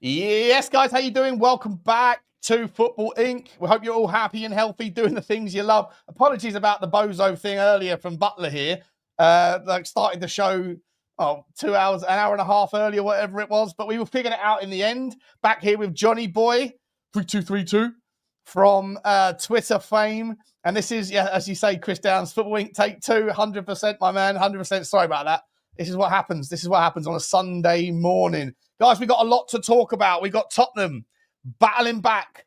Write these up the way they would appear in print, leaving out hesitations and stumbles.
Yes, guys, how you doing? Welcome back to Football Inc. We hope you're all happy and healthy, doing the things you love. Apologies about the bozo thing earlier from Butler here. Started the show 2 hours, an hour and a half earlier, whatever it was, but we were figuring it out in the end. Back here with Johnny Boy 3232 from Twitter fame. And this is, as you say, Chris Downs, Football Inc. Take 2, 100%, my man, 100%. Sorry about that. This is what happens. This is what happens on a Sunday morning. Guys, we got a lot to talk about. We got Tottenham battling back,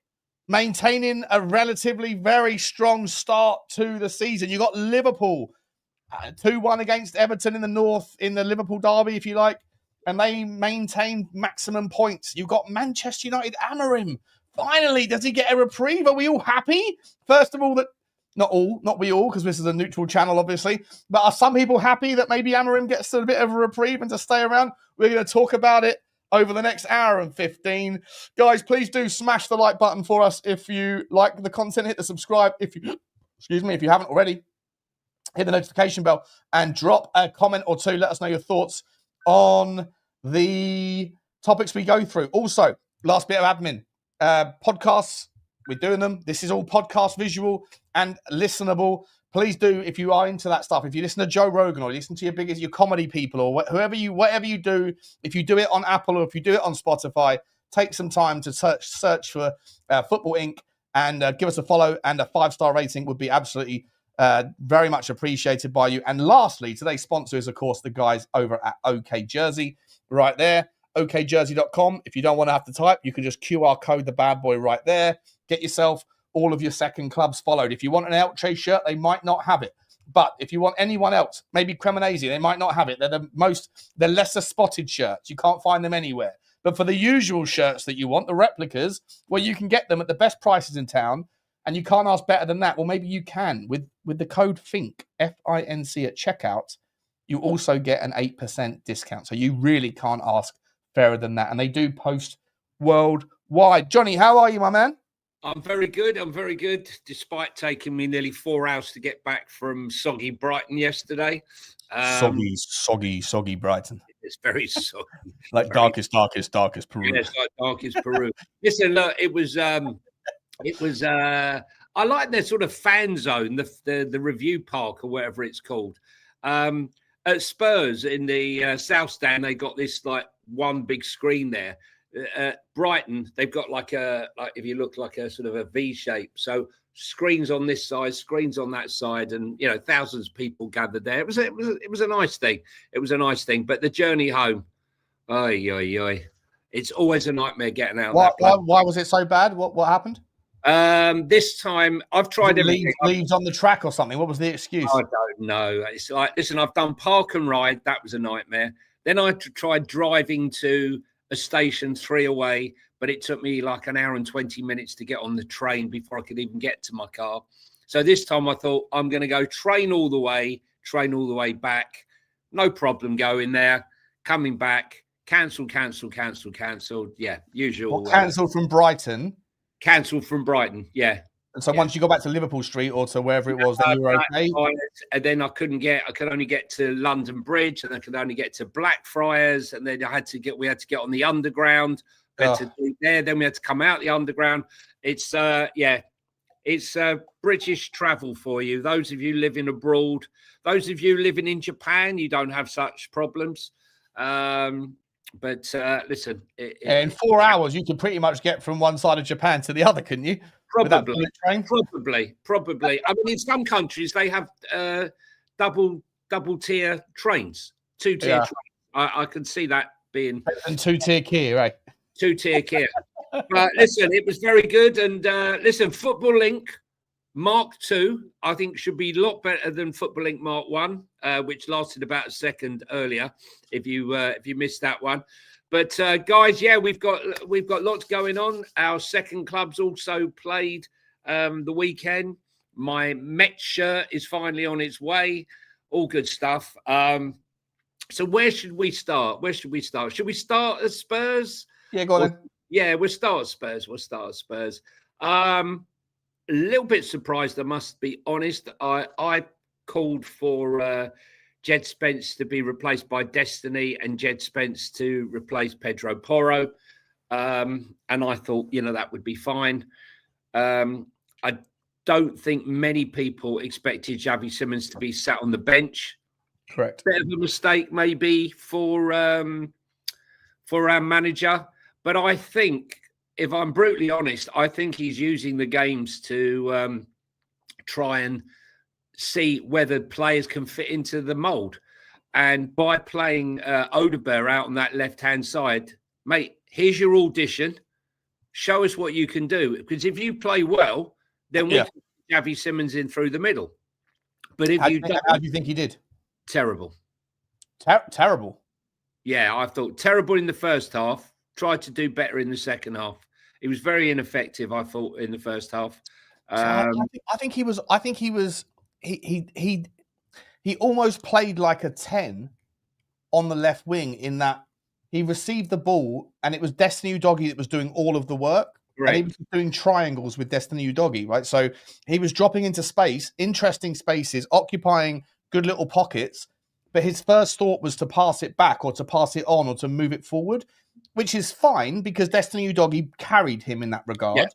maintaining a relatively very strong start to the season. You got Liverpool 2-1 against Everton in the North, in the Liverpool derby, if you like, and they maintain maximum points. You've got Manchester United, Amorim. Finally, does he get a reprieve? Are we all happy? First of all, not we all, because this is a neutral channel, obviously. But are some people happy that maybe Amorim gets a bit of a reprieve and to stay around? We're going to talk about it over the next hour and 15. Guys, please do smash the like button for us if you like the content. Hit the subscribe if you haven't already. Hit the notification bell and drop a comment or two. Let us know your thoughts on the topics we go through. Also, last bit of admin. Podcasts, we're doing them. This is all podcast visual and listenable. Please do, if you are into that stuff, if you listen to Joe Rogan or you listen to your comedy people or whatever you do, if you do it on Apple or if you do it on Spotify, take some time to search for Football Inc. and give us a follow, and a 5-star rating would be absolutely very much appreciated by you. And lastly, today's sponsor is, of course, the guys over at OK Jersey right there. okjersey.com. If you don't want to have to type, you can just QR code the bad boy right there. Get yourself all of your second clubs followed. If you want an Elche shirt, they might not have it. But if you want anyone else, maybe Cremonese, they might not have it. They're the lesser spotted shirts. You can't find them anywhere. But for the usual shirts that you want, the replicas, well, you can get them at the best prices in town, and you can't ask better than that. Well, maybe you can. With the code FINC, F-I-N-C at checkout, you also get an 8% discount. So you really can't ask fairer than that. And they do post worldwide. Johnny, how are you, my man? I'm very good. Despite taking me nearly 4 hours to get back from soggy Brighton yesterday. Soggy Brighton. It's very soggy. Like darkest Peru. Yeah, it's like darkest Peru. Listen, look, it was. I like their sort of fan zone, the review park or whatever it's called. At Spurs in the South Stand, they got this like one big screen there. Brighton, they've got like if you look like a sort of a V shape. So screens on this side, screens on that side, and thousands of people gathered there. It was a nice thing. It was a nice thing. But the journey home, it's always a nightmare getting out. Why was it so bad? What happened? This time I've tried everything. Leaves on the track or something. What was the excuse? I don't know. It's like, listen, I've done park and ride. That was a nightmare. Then I tried driving to a station 3 away, but it took me like an hour and 20 minutes to get on the train before I could even get to my car. So this time I thought I'm going to go train all the way back. No problem going there, coming back, cancel. Yeah, usual. What, cancelled from Brighton? Cancelled from Brighton, yeah. And so once you got back to Liverpool Street or to wherever it was, then you were okay? And then I could only get to London Bridge, and I could only get to Blackfriars, and then we had to get on the underground. To do there, then we had to come out the underground. It's British travel for you. Those of you living abroad, those of you living in Japan, you don't have such problems. But listen, in 4 hours, you could pretty much get from one side of Japan to the other, couldn't you? Probably. I mean, in some countries they have double tier trains, 2-tier trains. I can see that being and 2-tier Kia, right? 2-tier Kia. But listen, it was very good. And listen, Football Link Mark II, I think, should be a lot better than Football Link Mark I, which lasted about a second earlier. If you missed that one. But guys, yeah, we've got lots going on. Our second club's also played the weekend. My Met shirt is finally on its way. All good stuff. So where should we start? Should we start at Spurs? Yeah, go on. Yeah, we'll start at Spurs. A little bit surprised, I must be honest. I called for Jed Spence to be replaced by Destiny and Jed Spence to replace Pedro Porro. And I thought, that would be fine. I don't think many people expected Xavi Simons to be sat on the bench. Correct. Bit of a mistake, maybe, for our manager. But I think, if I'm brutally honest, I think he's using the games to try and see whether players can fit into the mould. And by playing Odegaard out on that left-hand side, mate, here's your audition. Show us what you can do. Because if you play well, then we can put Xavi Simons in through the middle. But if you don't... How do you think he did? Terrible. Terrible? Yeah, I thought terrible in the first half. Tried to do better in the second half. He was very ineffective, I thought, in the first half. I think he was. I think he was. He almost played like a 10 on the left wing, in that he received the ball and it was Destiny Udogie that was doing all of the work. Right. And he was doing triangles with Destiny Udogie, right? So he was dropping into space, interesting spaces, occupying good little pockets. But his first thought was to pass it back or to pass it on or to move it forward, which is fine because Destiny Udogie carried him in that regard. Yeah.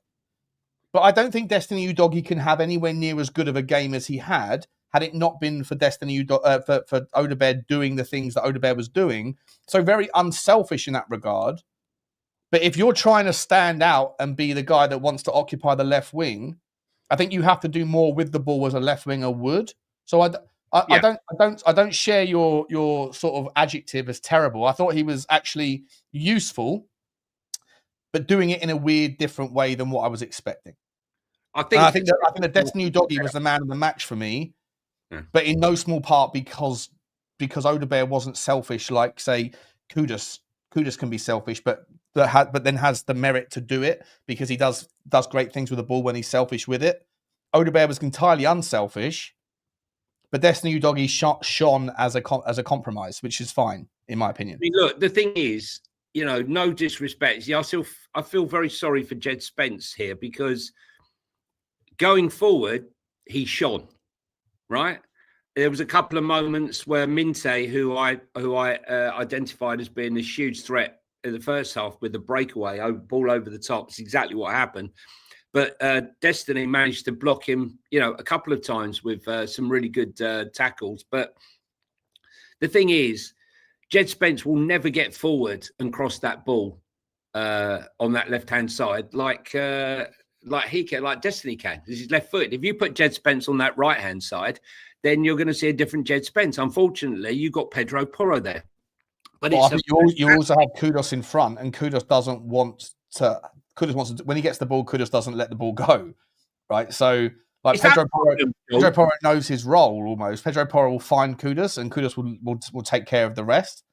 But I don't think Destiny Udogie can have anywhere near as good of a game as he had it not been for for Odegaard doing the things that Odegaard was doing. So very unselfish in that regard. But if you're trying to stand out and be the guy that wants to occupy the left wing, I think you have to do more with the ball as a left winger would. So I don't share your sort of adjective as terrible. I thought he was actually useful, but doing it in a weird, different way than what I was expecting. I think that Destiny Udogie was the man of the match for me, but in no small part because Odegaard wasn't selfish like, say, Kudus. Kudus can be selfish, but then has the merit to do it because he does great things with the ball when he's selfish with it. Odegaard was entirely unselfish, but Destiny Udogie shone as a compromise, which is fine in my opinion. I mean, look, the thing is, no disrespect. Yeah, I feel very sorry for Jed Spence here because going forward, he shone, right? There was a couple of moments where Minte, who I identified as being a huge threat in the first half with the breakaway, ball over the top. It's exactly what happened. But Destiny managed to block him, a couple of times with some really good tackles. But the thing is, Jed Spence will never get forward and cross that ball on that left-hand side like Destiny can. This is left foot. If you put Jed Spence on that right-hand side, then you're going to see a different Jed Spence. Unfortunately, you've got Pedro Porro there. But you also have Kudus in front, and Kudus doesn't want to. Kudus wants to. When he gets the ball, Kudus doesn't let the ball go, right? So, like Pedro Porro knows his role almost. Pedro Porro will find Kudus, and Kudus will take care of the rest.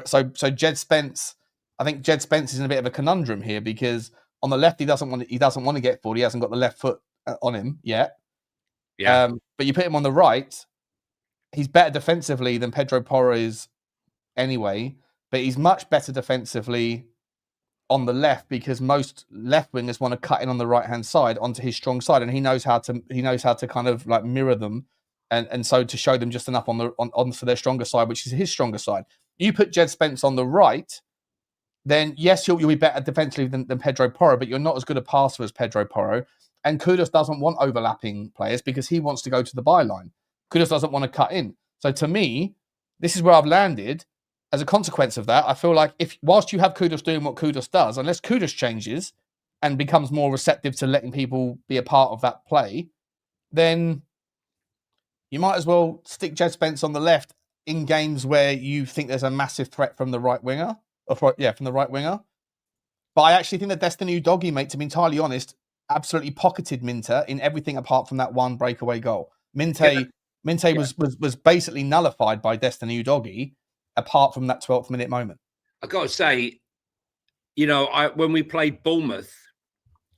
So Jed Spence, I think Jed Spence is in a bit of a conundrum here because on the left he doesn't want to get forward. He hasn't got the left foot on him yet. Yeah. But you put him on the right, he's better defensively than Pedro Porro is anyway, but he's much better defensively on the left because most left wingers want to cut in on the right-hand side onto his strong side, and he knows how to kind of like mirror them and so to show them just enough onto their stronger side, which is his stronger side. You put Jed Spence on the right, then yes, you'll be better defensively than Pedro Porro, but you're not as good a passer as Pedro Porro. And Kudus doesn't want overlapping players because he wants to go to the byline. Kudus doesn't want to cut in. So to me, this is where I've landed. As a consequence of that, I feel like whilst you have Kudus doing what Kudus does, unless Kudus changes and becomes more receptive to letting people be a part of that play, then you might as well stick Jed Spence on the left in games where you think there's a massive threat from the right winger. From the right winger. But I actually think that Destiny Udogie, mate, to be entirely honest, absolutely pocketed Minte in everything apart from that one breakaway goal. Minte was basically nullified by Destiny Udogie apart from that 12th minute moment. I got to say, when we played Bournemouth,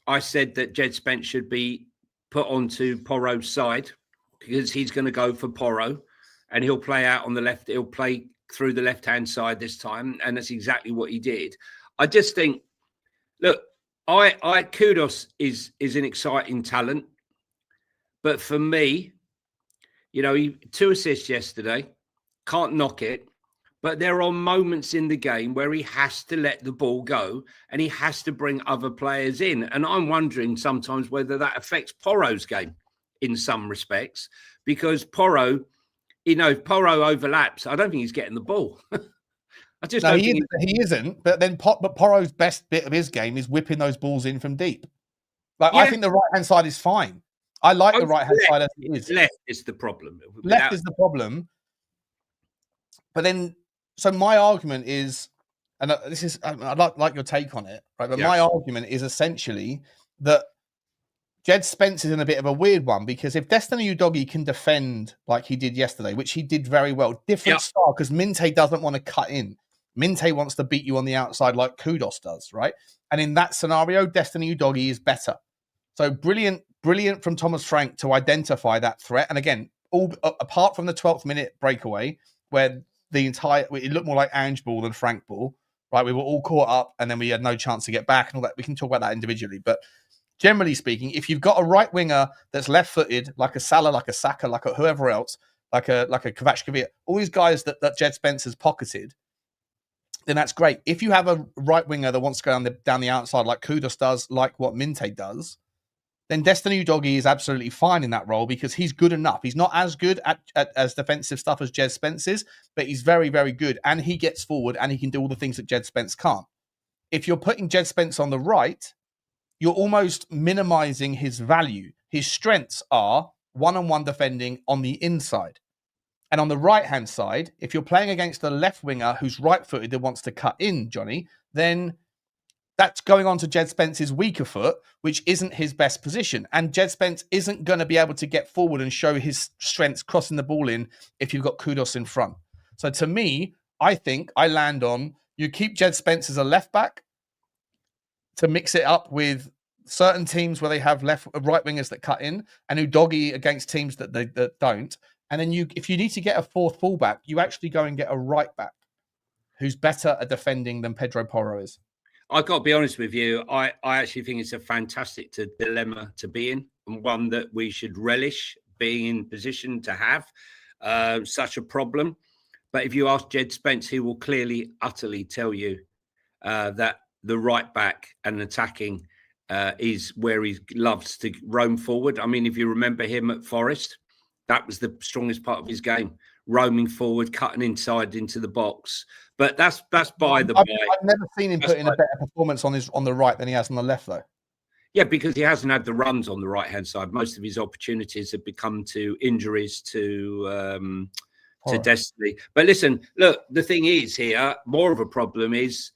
I said that Jed Spence should be put onto Porro's side because he's going to go for Porro and he'll play out on the left. He'll play through the left-hand side this time, and that's exactly what he did. I just think, look, Kudus is an exciting talent, but for me, he 2 assists yesterday, can't knock it, But there are moments in the game where he has to let the ball go and he has to bring other players in. And I'm wondering sometimes whether that affects Porro's game in some respects, because Porro, if Porro overlaps, I don't think he's getting the ball. I just don't think he isn't. But then Porro's best bit of his game is whipping those balls in from deep. I think the right-hand side is fine. I like the right-hand side as it is. Left is the problem. Left is the problem. But then, so my argument is, and this is, I'd like your take on it, right? But my argument is essentially that Jed Spence is in a bit of a weird one, because if Destiny Udogie can defend like he did yesterday, which he did very well, different style, because Minte doesn't want to cut in. Minte wants to beat you on the outside like Kudos does, right? And in that scenario, Destiny Udogie is better. So brilliant from Thomas Frank to identify that threat. And again, all apart from the 12th minute breakaway, where it looked more like Ange ball than Frank ball, right? We were all caught up and then we had no chance to get back and all that. We can talk about that individually. But generally speaking, if you've got a right winger that's left-footed, like a Salah, like a Saka, like a whoever else, like a Kvachkavir, all these guys that Jed Spence has pocketed, then that's great. If you have a right winger that wants to go down the outside like Kudos does, like what Minte does, then Destiny Udogie is absolutely fine in that role because he's good enough. He's not as good at as defensive stuff as Jed Spence is, but he's very, very good. And he gets forward and he can do all the things that Jed Spence can't. If you're putting Jed Spence on the right, you're almost minimizing his value. His strengths are one-on-one defending on the inside. And on the right-hand side, if you're playing against a left winger who's right-footed that wants to cut in, Johnny, then that's going on to Jed Spence's weaker foot, which isn't his best position. And Jed Spence isn't going to be able to get forward and show his strengths crossing the ball in if you've got Kudos in front. So to me, I think I land on you keep Jed Spence as a left back to mix it up with certain teams where they have right wingers that cut in, and Udogie against teams that don't. And then if you need to get a fourth fullback, you actually go and get a right back who's better at defending than Pedro Porro is. I've got to be honest with you. I actually think it's a fantastic dilemma to be in, and one that we should relish being in position to have such a problem. But if you ask Jed Spence, he will clearly, utterly tell you that the right back and attacking is where he loves to roam forward. I mean, if you remember him at Forest, that was the strongest part of his game, roaming forward, cutting inside into the box. But that's by the by. I've never seen him put in a better performance on the right than he has on the left, though. Yeah, because he hasn't had the runs on the right-hand side. Most of his opportunities have become to injuries to Destiny. But listen, look, the thing is here, more of a problem is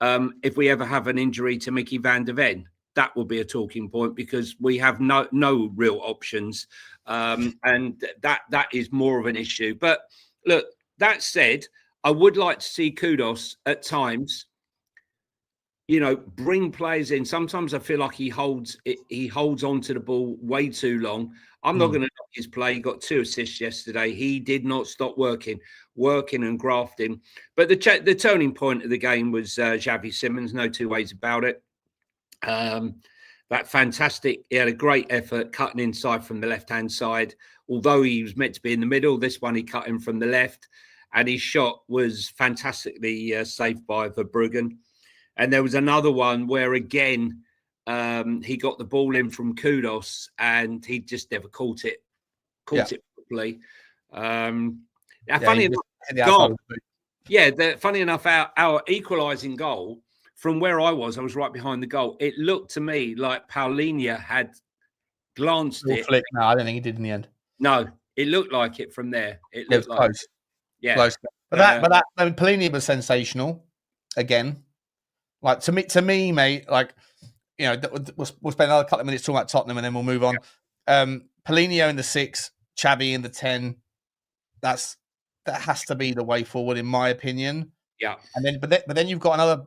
if we ever have an injury to Mickey van der Ven, that will be a talking point because we have no real options. And that is more of an issue. But look, that said, I would like to see Kudos at times, bring players in. Sometimes I feel like he holds on to the ball way too long. I'm not going to knock his play. He got 2 assists yesterday. He did not stop working and grafting. But the turning point of the game was Xavi Simons, no two ways about it. That fantastic, he had a great effort cutting inside from the left-hand side. Although he was meant to be in the middle, this one he cut him from the left. And his shot was fantastically saved by Verbruggen. And there was another one where, again, he got the ball in from Kudos and he just never caught it properly. Funny enough, our equalising goal, from where I was right behind the goal. It looked to me like Paulinho had glanced it. Flick. No, I don't think he did in the end. No, it looked like it from there. It was like close. Yeah, close. But Paulinho was sensational. Again, like to me, mate. Like, we'll spend another couple of minutes talking about Tottenham and then we'll move on. Paulinho in the 6, Xavi in the 10. That has to be the way forward, in my opinion. Yeah. And then, but then you've got another.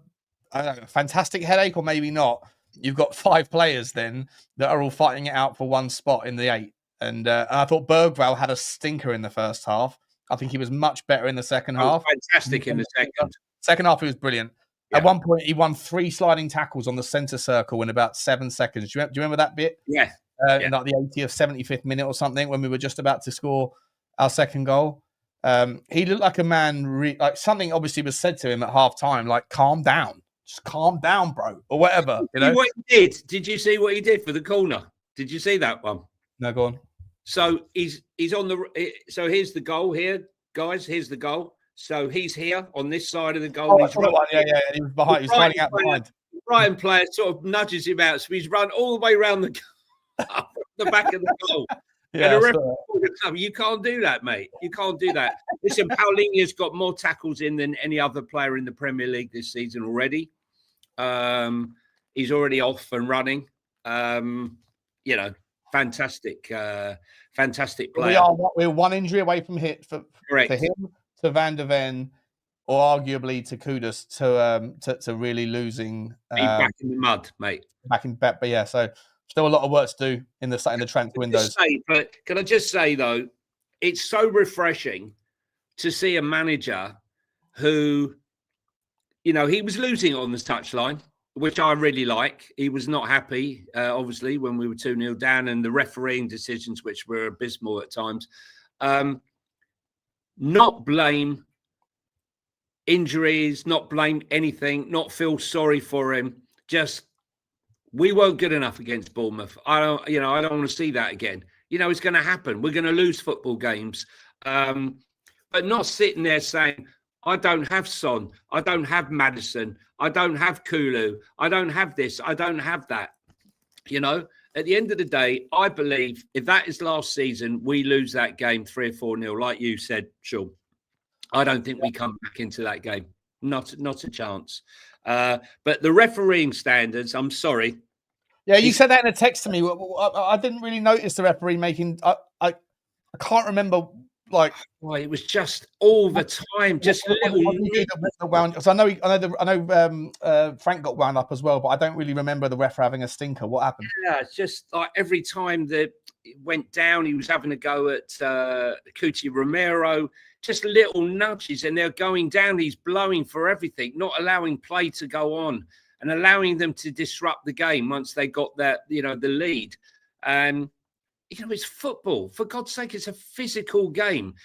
I don't know, fantastic headache, or maybe not. You've got 5 players then that are all fighting it out for one spot in the 8. And I thought Bergvall had a stinker in the first half. I think he was much better in the second half. Fantastic in the second. Second half, he was brilliant. Yeah. At one point, he won 3 sliding tackles on the centre circle in about 7 seconds. Do you remember that bit? Yeah. In like the 80th, 75th minute or something when we were just about to score our second goal. He looked like a man, like something obviously was said to him at half time, like, calm down. Just calm down, bro, or whatever. You know what he did? Did you see what he did for the corner? Did you see that one? No, go on. So he's on the. So here's the goal here, guys. Here's the goal. So he's here on this side of the goal. Oh, he's right, yeah. He was behind. He's hiding out behind. Brighton player sort of nudges him out, so he's run all the way around the back of the goal. Yeah, you can't do that, mate. You can't do that. Listen, Paulinho's got more tackles in than any other player in the Premier League this season already. He's already off and running. Fantastic player. We're one injury away from hit for him, to Van der Ven, or arguably to Kudus to really losing. Back in the mud, mate. Back in bet, but yeah. So still a lot of work to do in the transfer windows. But can I just say though, it's so refreshing to see a manager who, he was losing on the touchline, which I really like. He was not happy, obviously, when we were 2-0 down, and the refereeing decisions, which were abysmal at times. Not blame injuries, not blame anything, not feel sorry for him. Just, we weren't good enough against Bournemouth. I don't want to see that again. It's going to happen. We're going to lose football games. But not sitting there saying, I don't have Son, I don't have Maddison, I don't have Kulu, I don't have this, I don't have that. At the end of the day, I believe if that is last season, we lose that game 3 or 4-0, like you said, Sean. I don't think we come back into that game. Not a chance. But the refereeing standards, I'm sorry. Yeah, you said that in a text to me. I didn't really notice the referee making. I can't remember. It was just all the time, just little. So I know Frank got wound up as well, but I don't really remember the ref having a stinker. What happened? Yeah, it's just like every time that it went down, he was having a go at Cuti Romero. Just little nudges, and they're going down. He's blowing for everything, not allowing play to go on, and allowing them to disrupt the game once they got that, the lead. And it's football. For God's sake, it's a physical game.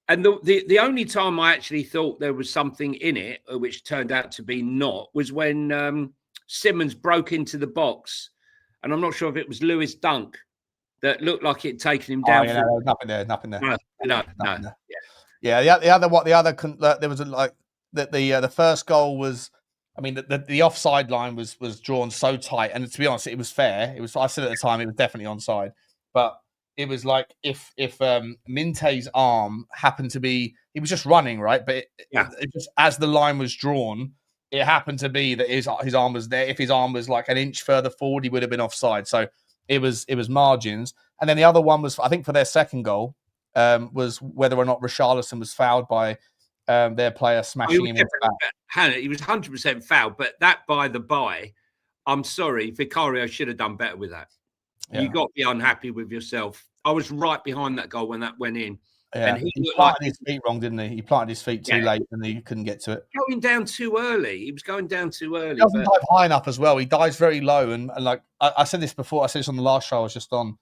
And the only time I actually thought there was something in it, which turned out to be not, was when Simmons broke into the box. And I'm not sure if it was Lewis Dunk that looked like it had taken him down. There was nothing there. No. Yeah. There was the first goal was, I mean, the offside line was drawn so tight, and to be honest, it was fair. I said at the time it was definitely onside, but it was like if Minte's arm happened to be, he was just running, right? But it just, as the line was drawn, it happened to be that his arm was there. If his arm was like an inch further forward, he would have been offside. So it was margins. And then the other one was, I think, for their second goal, was whether or not Richarlison was fouled by their player smashing him in the back. He was 100% fouled, but that, by the by, I'm sorry, Vicario should have done better with that. Yeah. You got to be unhappy with yourself. I was right behind that goal when that went in. Yeah. And he planted his feet wrong, didn't he? He planted his feet too late, and he couldn't get to it. Going down too early. He was going down too early. He doesn't dive high enough as well. He dives very low. And like I said this before, I said this on the last show I was just on.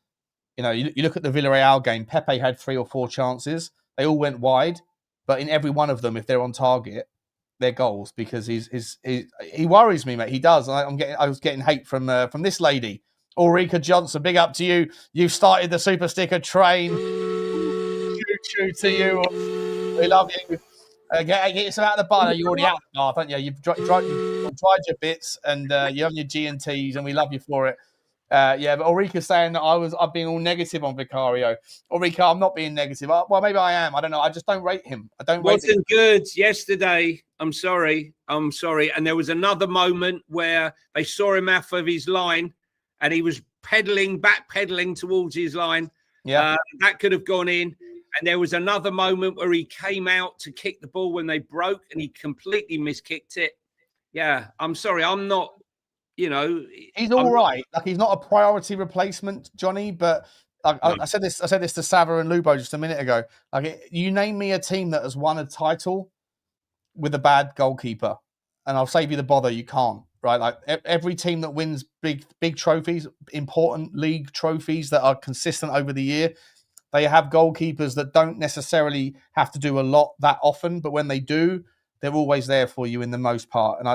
You look at the Villarreal game, Pepe had 3 or 4 chances. They all went wide, but in every one of them, if they're on target, they're goals, because he worries me, mate. He does. I was getting hate from this lady, Ulrika Johnson. Big up to you. You've started the Super Sticker train. Choo to you. We love you. Get yourself out of the bar. You're already out of the bar, haven't you? You've tried your bits, and you're having your G&Ts, and we love you for it. But Ulrika's saying that I've been all negative on Vicario. Ulrika, I'm not being negative. Well, maybe I am. I don't know. I just don't rate him. Wasn't good yesterday. I'm sorry. And there was another moment where they saw him off of his line, and he was backpedaling towards his line. Yeah, that could have gone in. And there was another moment where he came out to kick the ball when they broke, and he completely miskicked it. Yeah, I'm sorry. I'm not. He's all right. Like, he's not a priority replacement, Johnny. But I said this to Sava and Lubo just a minute ago. Like, you name me a team that has won a title with a bad goalkeeper, and I'll save you the bother. You can't, right? Like, every team that wins big trophies, important league trophies that are consistent over the year, they have goalkeepers that don't necessarily have to do a lot that often, but when they do, they're always there for you in the most part. And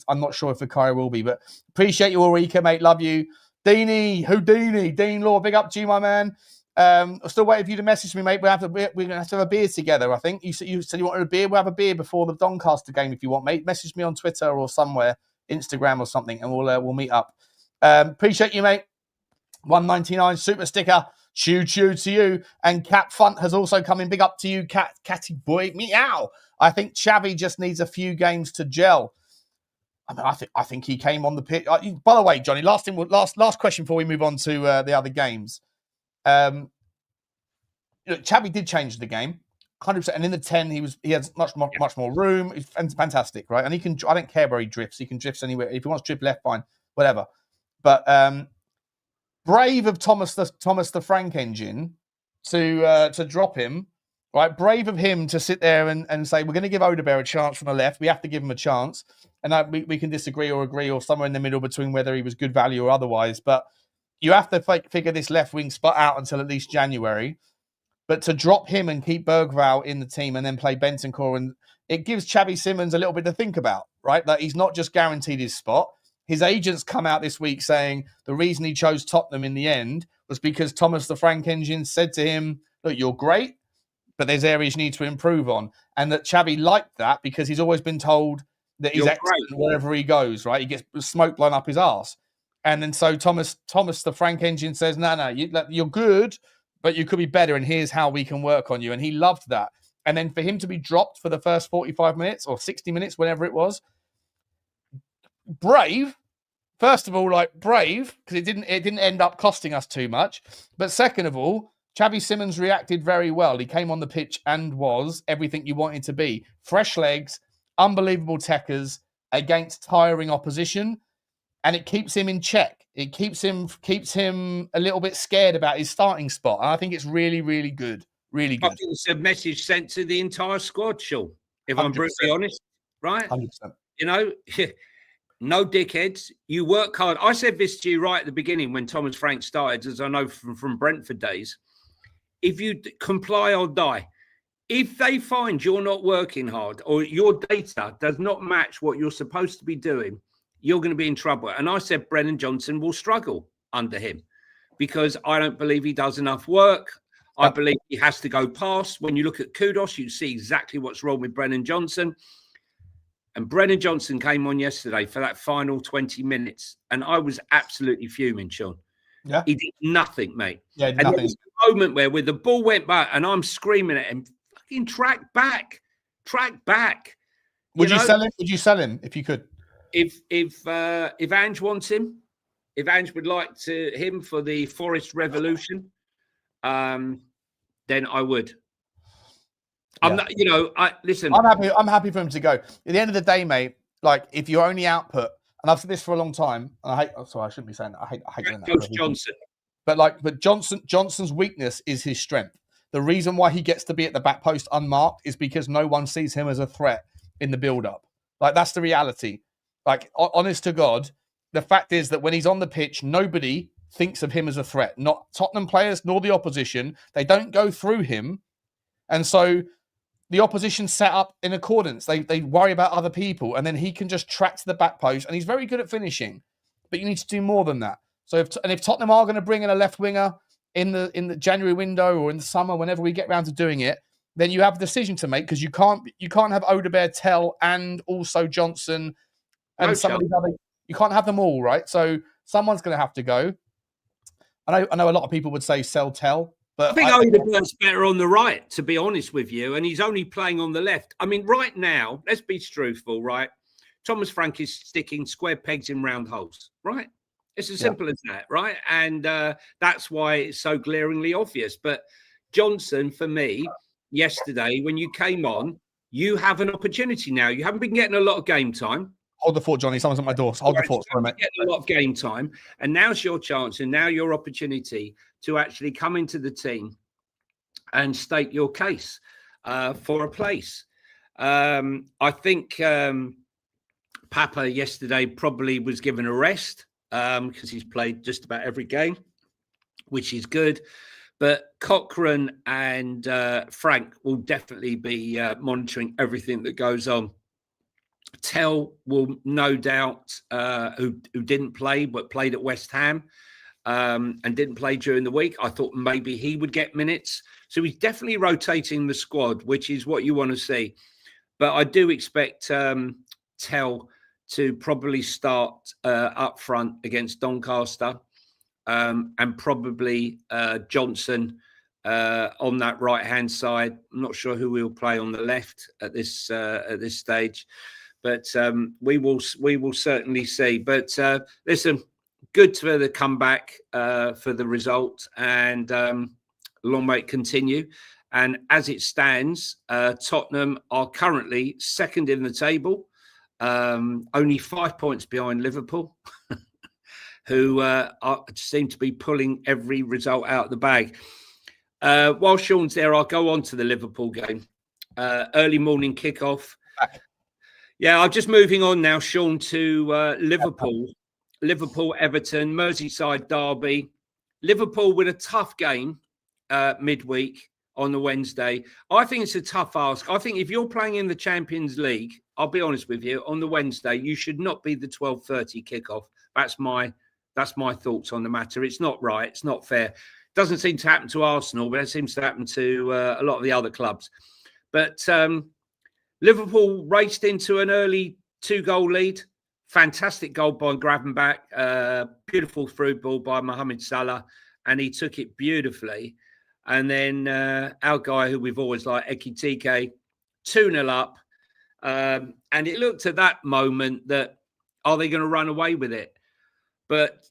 I'm not sure if Fikayo will be, but appreciate you, Ulrika, mate. Love you. Houdini, Dean Law, big up to you, my man. I'm still waiting for you to message me, mate. We're going to have to have a beer together, I think. You said you wanted a beer. We'll have a beer before the Doncaster game if you want, mate. Message me on Twitter or somewhere, Instagram or something, and we'll meet up. Appreciate you, mate. 199 super sticker. Choo to you. And Cat Funt has also come in. Big up to you, Catty boy. Meow. I think Xavi just needs a few games to gel. I think he came on the pitch. By the way, Johnny, last question before we move on to the other games. Xavi did change the game, 100%. And in the 10, he has much more room. He's fantastic, right? And he can. I don't care where he drifts. He can drift anywhere. If he wants to drift left, fine, whatever. But brave of Thomas the Frank Engine to drop him. Right, brave of him to sit there and say, we're going to give Odegaard a chance from the left. We have to give him a chance. And we can disagree or agree or somewhere in the middle between whether he was good value or otherwise. But you have to figure this left wing spot out until at least January. But to drop him and keep Bergvall in the team and then play Bentancur, and it gives Xavi Simons a little bit to think about, right? That he's not just guaranteed his spot. His agents come out this week saying the reason he chose Tottenham in the end was because Thomas the Frank Engine said to him, look, you're great, but there's areas you need to improve on. And that Xavi liked that because he's always been told that he's excellent wherever he goes, right? He gets smoke blown up his arse. And then so Thomas the Frank Engine says, no, you're good, but you could be better, and here's how we can work on you. And he loved that. And then for him to be dropped for the first 45 minutes or 60 minutes, whenever it was, brave. First of all, brave, because it didn't end up costing us too much. But second of all, Xavi Simons reacted very well. He came on the pitch and was everything you wanted to be. Fresh legs, unbelievable techers against tiring opposition, and it keeps him in check. It keeps him a little bit scared about his starting spot. And I think it's really, really good. Really good. I think it's a message sent to the entire squad, Sean, if I'm brutally honest, right? 100%. You know, no dickheads. You work hard. I said this to you right at the beginning when Thomas Frank started, as I know from Brentford days. If you comply or die, if they find you're not working hard or your data does not match what you're supposed to be doing, you're going to be in trouble. And I said Brennan Johnson will struggle under him because I don't believe he does enough work. I believe he has to go past. When you look at Kudos, you see exactly what's wrong with Brennan Johnson. And Brennan Johnson came on yesterday for that final 20 minutes. And I was absolutely fuming, Sean. Yeah. He did nothing, mate. Yeah, and there was a moment where the ball went back and I'm screaming at him, fucking track back. Would you sell him? Would you sell him if you could? If Ange wants him, if Ange would like him for the Forest Revolution, then I would. I'm not, listen. I'm happy for him to go. At the end of the day, mate, if your only output, and I've said this for a long time, and I shouldn't be saying that. I hate doing that. Coach Johnson. But Johnson's weakness is his strength. The reason why he gets to be at the back post unmarked is because no one sees him as a threat in the build-up. That's the reality. Honest to God, the fact is that when he's on the pitch, nobody thinks of him as a threat. Not Tottenham players, nor the opposition. They don't go through him. And so the opposition set up in accordance. They worry about other people, and then he can just track to the back post, and he's very good at finishing. But you need to do more than that. So if Tottenham are going to bring in a left winger in the January window or in the summer, whenever we get around to doing it, then you have a decision to make, because you can't have Odegaard, Tell, and also Johnson and some of these other. You can't have them all, right? So someone's going to have to go. I know a lot of people would say sell Tell. But I think Odegaard's better on the right, to be honest with you, and he's only playing on the left. I mean, right now, let's be truthful, right? Thomas Frank is sticking square pegs in round holes, right? It's as simple as that, right? And that's why it's so glaringly obvious. But Johnson, for me, yesterday, when you came on, you have an opportunity now. You haven't been getting a lot of game time. Hold the fort, Johnny. Someone's at my door. Hold the fort. Sorry, mate. Getting a lot of game time. And now's your chance and now your opportunity to actually come into the team and state your case for a place. I think Papa yesterday probably was given a rest because he's played just about every game, which is good. But Cochrane and Frank will definitely be monitoring everything that goes on. Tell will no doubt, who didn't play but played at West Ham and didn't play during the week. I thought maybe he would get minutes. So he's definitely rotating the squad, which is what you want to see. But I do expect Tell to probably start up front against Doncaster and probably Johnson on that right-hand side. I'm not sure who we'll play on the left at this stage. But we will certainly see. But listen, good for the comeback for the result, and long may it continue. And as it stands, Tottenham are currently second in the table, only 5 points behind Liverpool, who seem to be pulling every result out of the bag. While Sean's there, I'll go on to the Liverpool game. Early morning kickoff. Yeah, I'm just moving on now, Sean, to Liverpool. Liverpool, Everton, Merseyside derby. Liverpool with a tough game midweek on the Wednesday. I think it's a tough ask. I think if you're playing in the Champions League, I'll be honest with you, on the Wednesday, you should not be the 12:30 kickoff. That's my thoughts on the matter. It's not right. It's not fair. Doesn't seem to happen to Arsenal, but it seems to happen to a lot of the other clubs. But Liverpool raced into an early 2-goal lead. Fantastic goal by Gravenbach. Beautiful through ball by Mohamed Salah. And he took it beautifully. And then our guy, who we've always liked, Ekitike, 2-0 up. And it looked at that moment that, are they going to run away with it? But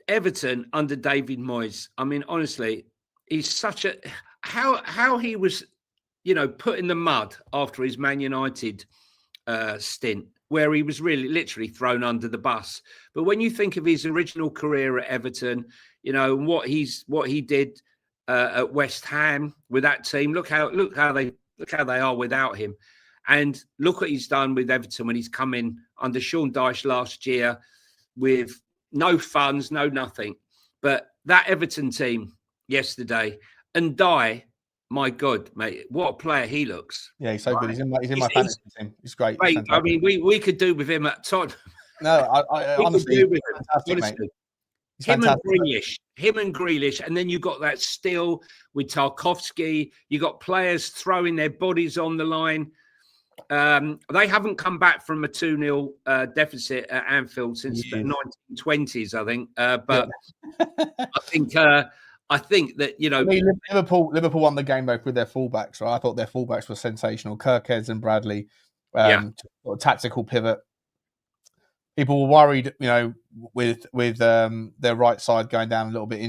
Everton under David Moyes, I mean, honestly, he's such a... How he was... put in the mud after his Man United stint, where he was really literally thrown under the bus. But when you think of his original career at Everton, what he did at West Ham with that team, look how they are without him, and look what he's done with Everton when he's come in under Sean Dyche last year with no funds, no nothing. But that Everton team yesterday, and my God, mate, what a player he looks. Yeah, he's so good. He's in my fantasy team. He's great. He's I mean, we could do with him at Tottenham. No, I honestly, with him. Honestly. Him and Grealish, and then you got that still with Tarkowski. You got players throwing their bodies on the line. They haven't come back from a 2-0 deficit at Anfield since the 1920s, I think. But I think that, I mean, Liverpool won the game both with their fullbacks, right? I thought their fullbacks were sensational. Kirkez and Bradley, tactical pivot. People were worried, with their right side going down a little bit,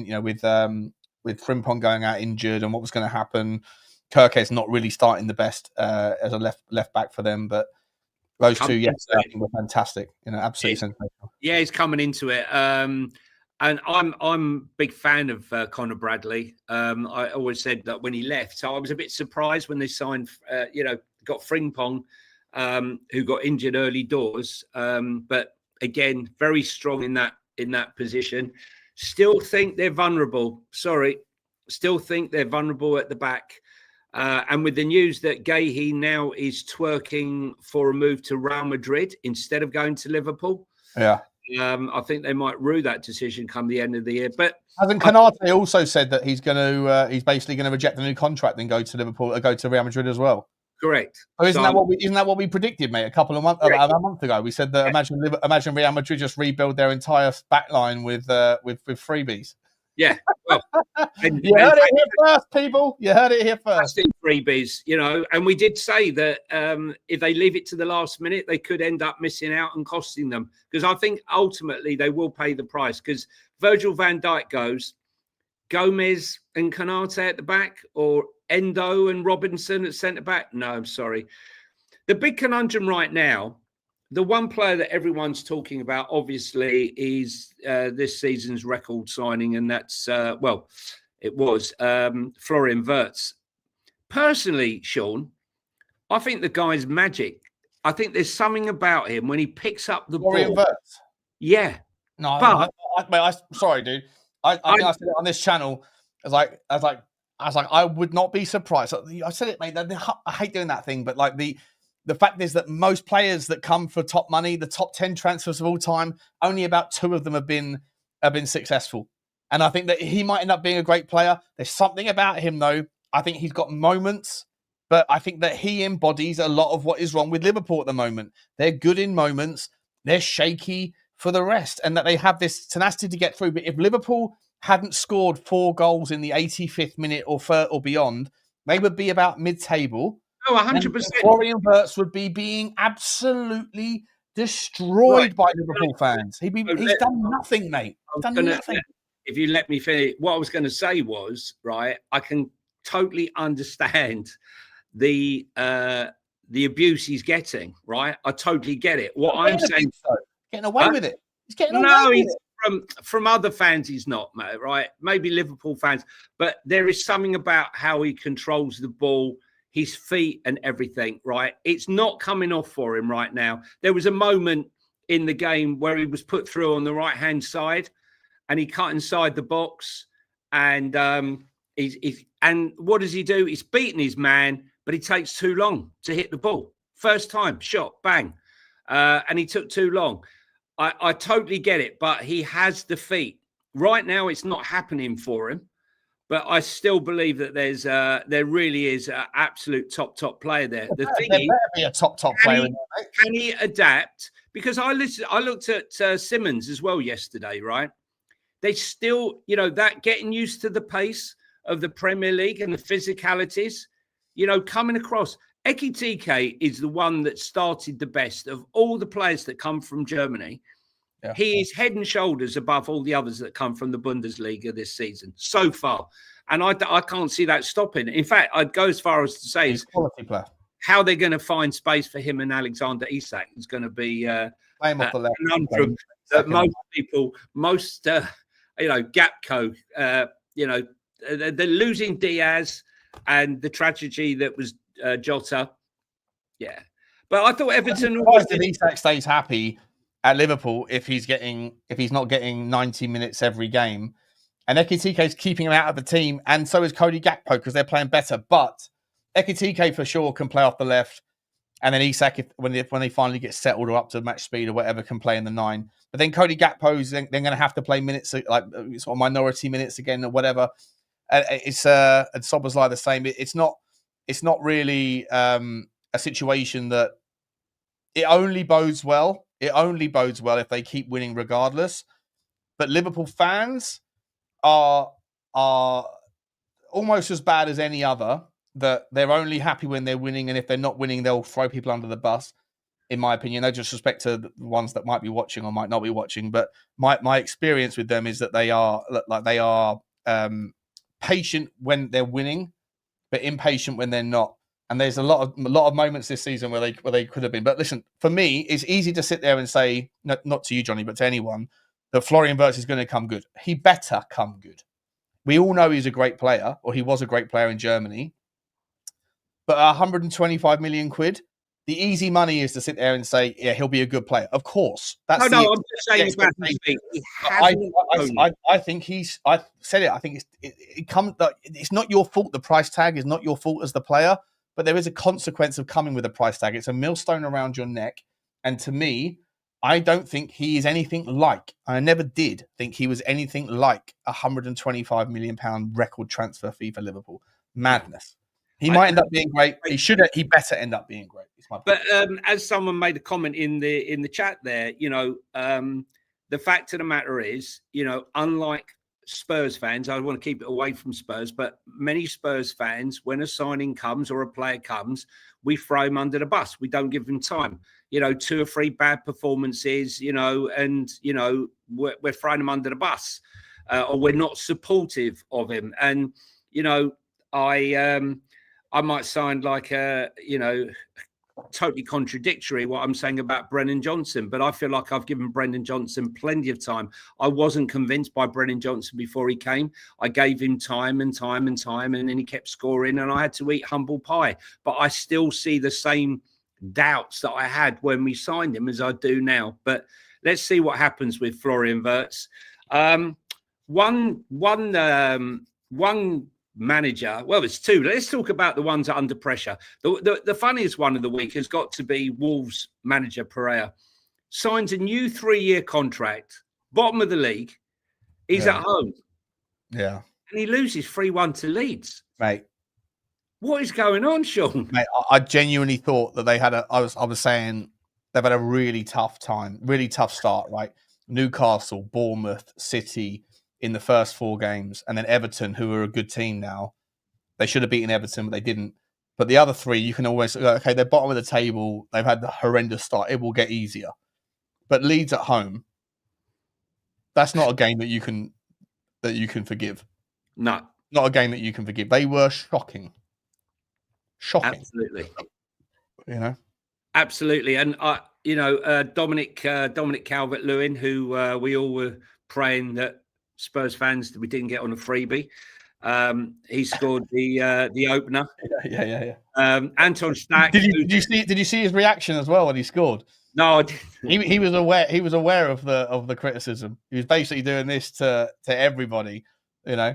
with Frimpong going out injured and what was going to happen. Kirkez not really starting the best as a left back for them, but those two yesterday were fantastic. Absolutely sensational. Yeah, he's coming into it. And I'm a big fan of Conor Bradley. I always said that when he left, so I was a bit surprised when they signed, got Frimpong, who got injured early doors. But again, very strong in that position. Still think they're vulnerable. Still think they're vulnerable at the back. And with the news that Guehi now is twerking for a move to Real Madrid instead of going to Liverpool. Yeah. I think they might rue that decision come the end of the year. But hasn't Canate also said that he's basically going to reject the new contract and go to Liverpool or go to Real Madrid as well? Correct. So isn't that what we predicted, mate? A month ago, we said that imagine Real Madrid just rebuild their entire backline with freebies. Yeah. Well, you heard it here first, people. You heard it here first. Freebies, and we did say that if they leave it to the last minute, they could end up missing out and costing them. Because I think ultimately they will pay the price. Because Virgil van Dijk goes, Gomez and Canate at the back, or Endo and Robinson at centre back. No, I'm sorry. The big conundrum right now, the one player that everyone's talking about, obviously, is this season's record signing, and that's, it was Florian Wirtz. Personally, Sean, I think the guy's magic. I think there's something about him when he picks up the Florian ball. Wirtz? Yeah. No, but sorry, dude. I think I said it on this channel. I would not be surprised. I said it, mate. I hate doing that thing, but like the fact is that most players that come for top money, the top 10 transfers of all time, only about 2 of them have been successful. And I think that he might end up being a great player. There's something about him, though. I think he's got moments, but I think that he embodies a lot of what is wrong with Liverpool at the moment. They're good in moments. They're shaky for the rest, and that they have this tenacity to get through. But if Liverpool hadn't scored 4 goals in the 85th minute or beyond, they would be about mid-table. Oh, 100%. Florian Wirtz would be being absolutely destroyed by Liverpool fans. He's done nothing, mate. Nothing. If you let me finish, what I was going to say was, right, I can totally understand the abuse he's getting, right? I totally get it. What I'm saying, getting away with it. He's getting away with it. From other fans, he's not, mate, right? Maybe Liverpool fans, but there is something about how he controls the ball, his feet and everything, right? It's not coming off for him right now. There was a moment in the game where he was put through on the right-hand side and he cut inside the box and and what does he do? He's beaten his man, but he takes too long to hit the ball. First time, shot, bang. And he took too long. I totally get it, but he has the feet. Right now, it's not happening for him. But I still believe that there really is an absolute top player there. The thing is, better be a top player. Can he adapt? Because I looked at Simmons as well yesterday, right? They still, that getting used to the pace of the Premier League and the physicalities, coming across. Ekitike is the one that started the best of all the players that come from Germany. Yeah. He is head and shoulders above all the others that come from the Bundesliga this season so far. And I can't see that stopping. In fact, I'd go as far as to say is how they're going to find space for him and Alexander Isak is going to be a conundrum that most people, Gapco, they're losing Diaz and the tragedy that was Jota. Yeah. But I thought Everton Isak stays happy at Liverpool if he's not getting 90 minutes every game. And Ekitike is keeping him out of the team, and so is Cody Gakpo because they're playing better. But Ekitike for sure can play off the left, and then Isak, when they finally get settled or up to match speed or whatever, can play in the 9. But then Cody Gakpo's then going to have to play minutes, like sort of minority minutes again or whatever. And Szoboszlai the same. It's not really a situation that it only bodes well. It only bodes well if they keep winning regardless. But Liverpool fans are almost as bad as any other, that they're only happy when they're winning, and if they're not winning, they'll throw people under the bus, in my opinion. No disrespect to the ones that might be watching or might not be watching, but my experience with them is that they are patient when they're winning, but impatient when they're not. And there's a lot of moments this season where they could have been. But listen, for me, it's easy to sit there and say, not to you, Johnny, but to anyone, that Florian Wirtz is going to come good. He better come good. We all know he's a great player, or he was a great player in Germany. But 125 million quid, the easy money is to sit there and say, yeah, he'll be a good player. Of course. I'm just saying about his feet. I think I said it. I think it's not your fault. The price tag is not your fault as the player, but there is a consequence of coming with a price tag. It's a millstone around your neck. And to me, I don't think he is anything like, I never did think he was anything like £125 million record transfer fee for Liverpool. Madness. He might end up being great. He better end up being great. But as someone made a comment in the chat there, the fact of the matter is, unlike Spurs fans, I want to keep it away from Spurs, but many Spurs fans, when a signing comes or a player comes, we throw him under the bus. We don't give him time. 2 or 3 bad performances, and we're throwing him under the bus, or we're not supportive of him. And I might sound like totally contradictory what I'm saying about Brennan Johnson, but I feel like I've given Brennan Johnson plenty of time. I wasn't convinced by Brennan Johnson before he came. I gave him time and time and time, and then he kept scoring, and I had to eat humble pie. But I still see the same doubts that I had when we signed him as I do now. But let's see what happens with Florian Wirtz. One one manager. Well, it's two. Let's talk about the ones that are under pressure. The funniest one of the week has got to be Wolves manager Pereira. Signs a new 3-year contract, bottom of the league. He's at home. Yeah. And he loses 3-1 to Leeds. Mate. What is going on, Sean? Mate, I genuinely thought that they had I was saying they've had a really tough time, really tough start, right? Newcastle, Bournemouth, City in the first 4 games, and then Everton, who are a good team now. They should have beaten Everton, but they didn't. But the other 3, you can always okay, they're bottom of the table. They've had the horrendous start. It will get easier. But Leeds at home, that's not a game that you can forgive. No. Not a game that you can forgive. They were shocking. Shocking. Absolutely. You know? Absolutely. And Dominic Calvert-Lewin, who we all were praying that Spurs fans that we didn't get on a freebie. He scored the opener. Yeah. Anton Stack. Did you see his reaction as well when he scored? No, I didn't. He was aware. He was aware of the criticism. He was basically doing this to everybody. You know,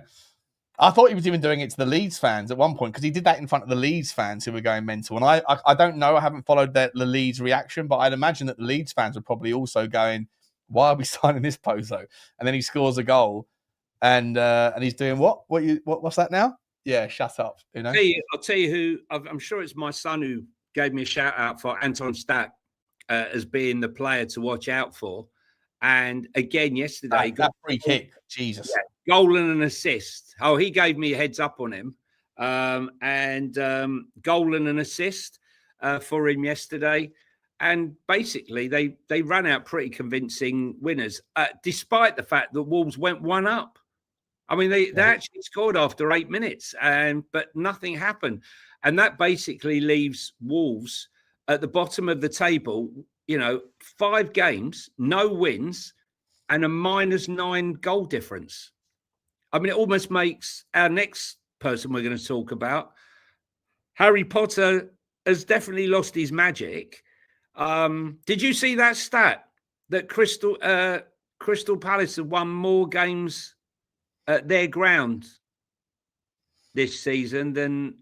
I thought he was even doing it to the Leeds fans at one point because he did that in front of the Leeds fans who were going mental. And I don't know. I haven't followed the Leeds reaction, but I'd imagine that the Leeds fans were probably also going, "Why are we signing this bozo?" And then he scores a goal, and he's doing what? What's that now? Yeah, shut up. You know. I'll tell you who. I'm sure it's my son who gave me a shout out for Anton Stack as being the player to watch out for. And again, yesterday, that free kick, Jesus. Yeah, goal and an assist. Oh, he gave me a heads up on him. And goal and an assist for him yesterday. And basically, they ran out pretty convincing winners, despite the fact that Wolves went 1 up. I mean, they actually scored after 8 minutes, but nothing happened. And that basically leaves Wolves at the bottom of the table, 5 games, no wins, and a -9 goal difference. I mean, it almost makes our next person we're going to talk about, Harry Potter, has definitely lost his magic. Did you see that stat that Crystal Palace have won more games at their ground this season than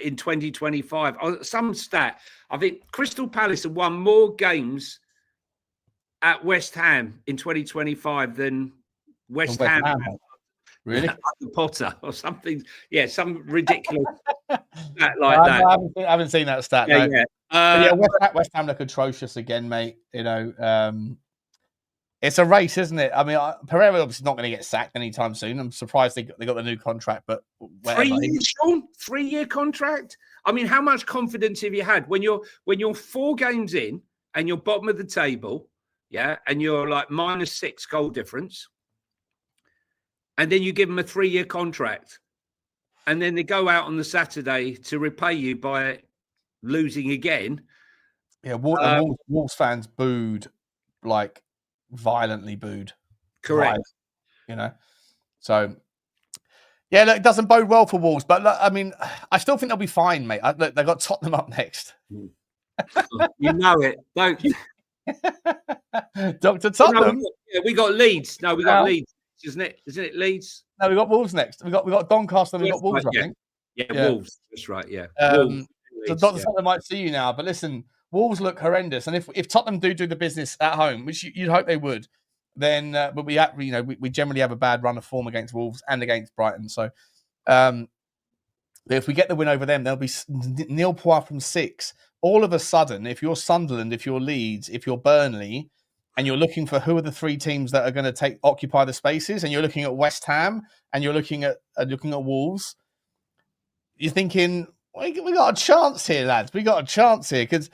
in 2025? Some stat. I think Crystal Palace have won more games at West Ham in 2025 than West Ham. Really? Potter or something. Yeah, some ridiculous stat like that. I haven't seen that stat. Yeah, no. yeah. West Ham look atrocious again, mate. It's a race, isn't it? I mean, Pereira obviously not going to get sacked anytime soon. I'm surprised they got the new contract, but whatever. 3 years, Sean? 3-year contract? I mean, how much confidence have you had when you're 4 games in and you're bottom of the table, yeah, and you're like -6 goal difference, and then you give them a 3-year contract, and then they go out on the Saturday to repay you by losing again? Yeah, Wolves fans booed, like violently booed. Correct. So yeah, look, it doesn't bode well for Wolves, but look, I mean, I still think they'll be fine, mate. Look, they've got Tottenham up next. You know it, don't you? Dr. Tottenham. We got Leeds. No, we got Leeds, isn't it? Isn't it Leeds? No, we got Wolves next. We got Doncaster and we got Wolves, right, I think. Yeah, Wolves. That's right, yeah. So Dr. Tottenham might see you now, but listen, Wolves look horrendous. And if Tottenham do the business at home, which you'd hope they would, then but we generally have a bad run of form against Wolves and against Brighton. So if we get the win over them, they'll be nil points from 6. All of a sudden, if you're Sunderland, if you're Leeds, if you're Burnley, and you're looking for who are the 3 teams that are going to occupy the spaces, and you're looking at West Ham and you're looking at Wolves, you're thinking, we got a chance here, lads. We got a chance here because